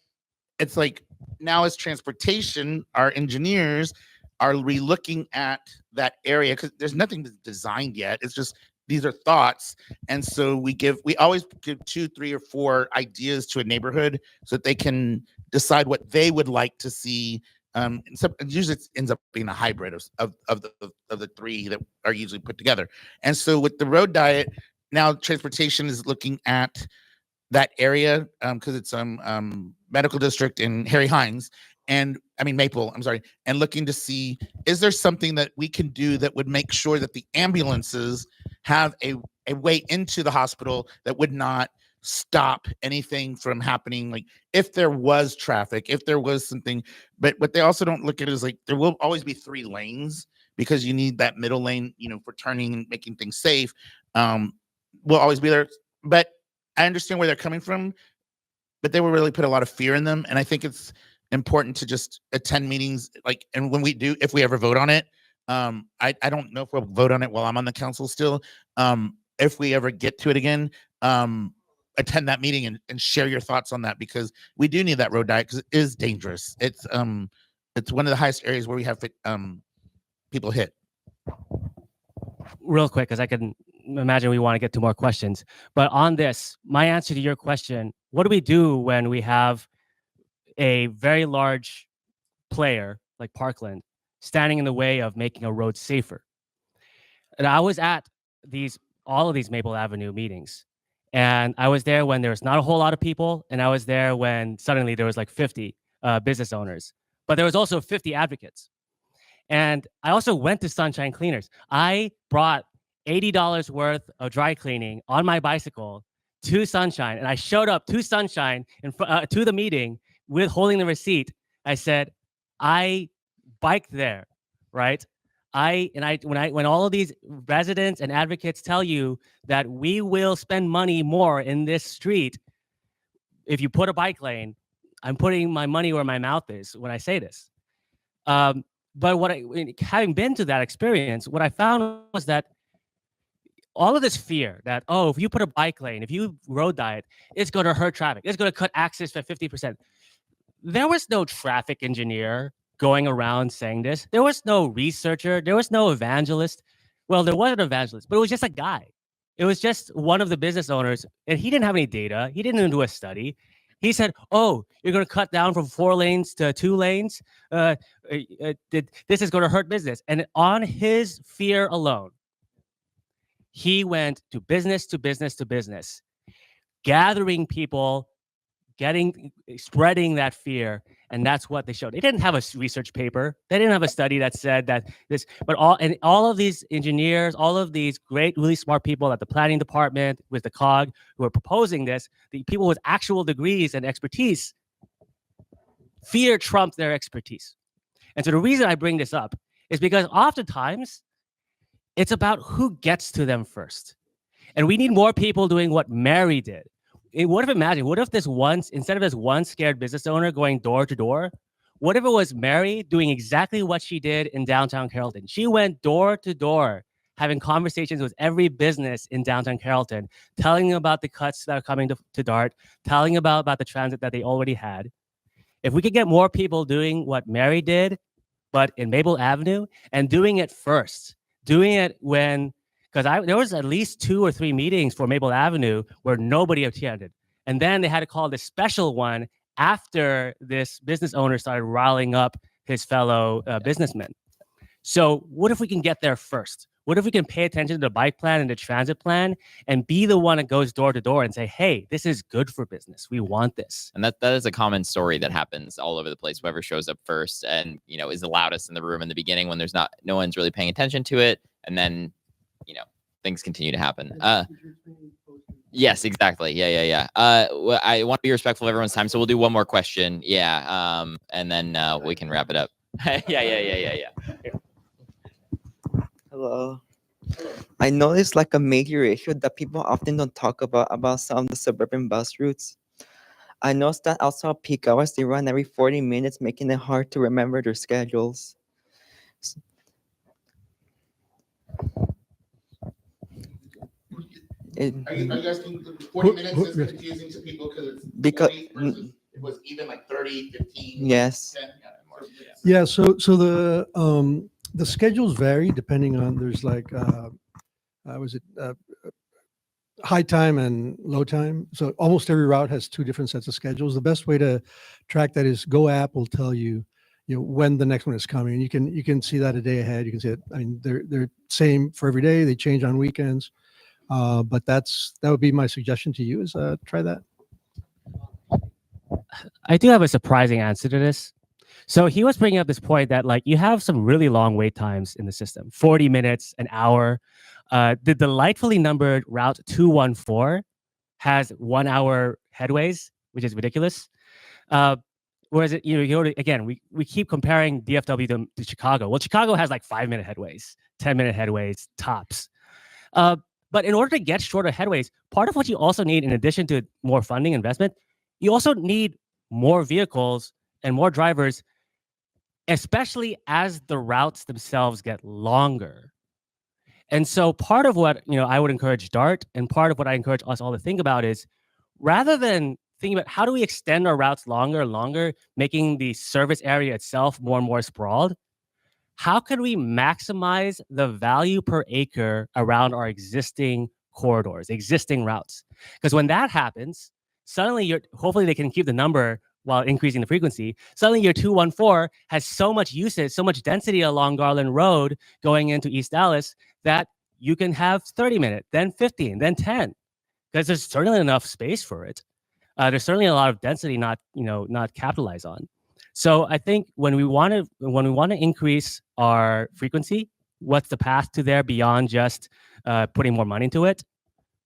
it's like now as transportation, our engineers are relooking at that area because there's nothing designed yet. It's just these are thoughts. And so we always give 2, 3, or 4 ideas to a neighborhood so that they can decide what they would like to see. And so usually it ends up being a hybrid of the 3 that are usually put together. And so with the road diet, now transportation is looking at that area because it's medical district in Harry Hines and Maple, and looking to see, is there something that we can do that would make sure that the ambulances have a way into the hospital that would not stop anything from happening, like if there was traffic, if there was something. But what they also don't look at is like there will always be 3 lanes because you need that middle lane, for turning and making things safe. Will always be there. But I understand where they're coming from, but they will really put a lot of fear in them. And I think it's important to just attend meetings, and when we do, if we ever vote on it, I don't know if we'll vote on it while I'm on the council still. If we ever get to it again, attend that meeting and share your thoughts on that, because we do need that road diet because it is dangerous. It's one of the highest areas where we have people hit. Real quick, because I can imagine we want to get to more questions. But on this, my answer to your question, what do we do when we have a very large player like Parkland standing in the way of making a road safer? And I was at all of these Maple Avenue meetings, and I was there when there was not a whole lot of people, and I was there when suddenly there was like 50 business owners, but there was also 50 advocates. And I also went to Sunshine Cleaners. I brought $80 worth of dry cleaning on my bicycle to Sunshine, and I showed up to Sunshine to the meeting with holding the receipt. I said, I biked there, right? When all of these residents and advocates tell you that we will spend money more in this street if you put a bike lane, I'm putting my money where my mouth is when I say this. But having been to that experience, what I found was that all of this fear that, if you put a bike lane, if you road diet, it's going to hurt traffic. It's going to cut access by 50%. There was no traffic engineer going around saying this. There was no researcher. There was no evangelist. Well, there was an evangelist, but it was just a guy. It was just one of the business owners, and he didn't have any data. He didn't do a study. He said, you're going to cut down from 4 lanes to 2 lanes? This is going to hurt business. And on his fear alone, he went to business, gathering people, spreading that fear. And that's what they showed. They didn't have a research paper. They didn't have a study that said that this, but all of these engineers, all of these great, really smart people at the planning department with the COG who are proposing this, the people with actual degrees and expertise, fear trumped their expertise. And so the reason I bring this up is because oftentimes it's about who gets to them first. And we need more people doing what Mary did. What if instead of this one scared business owner going door to door, what if it was Mary doing exactly what she did in downtown Carrollton? She went door to door, having conversations with every business in downtown Carrollton, telling them about the cuts that are coming to DART, telling them about the transit that they already had. If we could get more people doing what Mary did, but in Maple Avenue, and doing it first, doing it because there was at least 2 or 3 meetings for Maple Avenue where nobody attended. And then they had to call this special one after this business owner started riling up his fellow businessmen. So what if we can get there first? What if we can pay attention to the bike plan and the transit plan and be the one that goes door to door and say, hey, this is good for business. We want this. And that is a common story that happens all over the place. Whoever shows up first and, is the loudest in the room in the beginning when no one's really paying attention to it. And then, things continue to happen. Yes, exactly. Yeah. Well, I want to be respectful of everyone's time, so we'll do one more question. Yeah. And then we can wrap it up. Yeah. Hello. I know it's like a major issue that people often don't talk about some of the suburban bus routes. I noticed that also at peak hours, they run every 40 minutes, making it hard to remember their schedules. Are you asking 40 minutes is yes. confusing to people because it's Because- 40 versus it was even like 30, 15? Yes. 10? Yeah, so the schedules vary depending on, there's like was it high time and low time. So almost every route has two different sets of schedules. The best way to track that is Go app will tell you, when the next one is coming. You can see that a day ahead. You can see it. I mean, they're same for every day. They change on weekends. But that would be my suggestion to you, is try that. I do have a surprising answer to this. So he was bringing up this point that like you have some really long wait times in the system, 40 minutes, an hour. The delightfully numbered Route 214 has 1 hour headways, which is ridiculous. Whereas again, we keep comparing DFW to Chicago. Well, Chicago has like 5-minute headways, 10-minute headways tops. But in order to get shorter headways, part of what you also need, in addition to more funding investment, you also need more vehicles and more drivers, especially as the routes themselves get longer. And so part of what I would encourage DART, and part of what I encourage us all to think about is, rather than thinking about how do we extend our routes longer and longer, making the service area itself more and more sprawled, how can we maximize the value per acre around our existing corridors, existing routes? Because when that happens, suddenly hopefully they can keep the number while increasing the frequency. Suddenly your 214 has so much usage, so much density along Garland Road going into East Dallas that you can have 30-minute, then 15, then 10, because there's certainly enough space for it. There's certainly a lot of density not capitalized on. So I think when we want to increase our frequency, what's the path to there beyond just putting more money into it?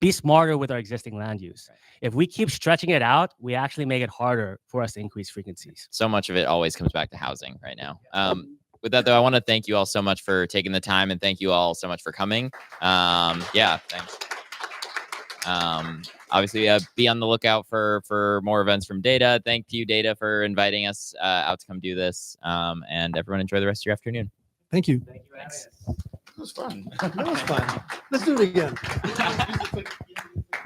Be smarter with our existing land use. Right. If we keep stretching it out, we actually make it harder for us to increase frequencies. So much of it always comes back to housing right now. With that, though, I want to thank you all so much for taking the time, and thank you all so much for coming. Yeah, thanks. Obviously, be on the lookout for more events from Data. Thank you, Data, for inviting us out to come do this. And everyone, enjoy the rest of your afternoon. Thank you. Thanks. It was fun. That was fun. Let's do it again.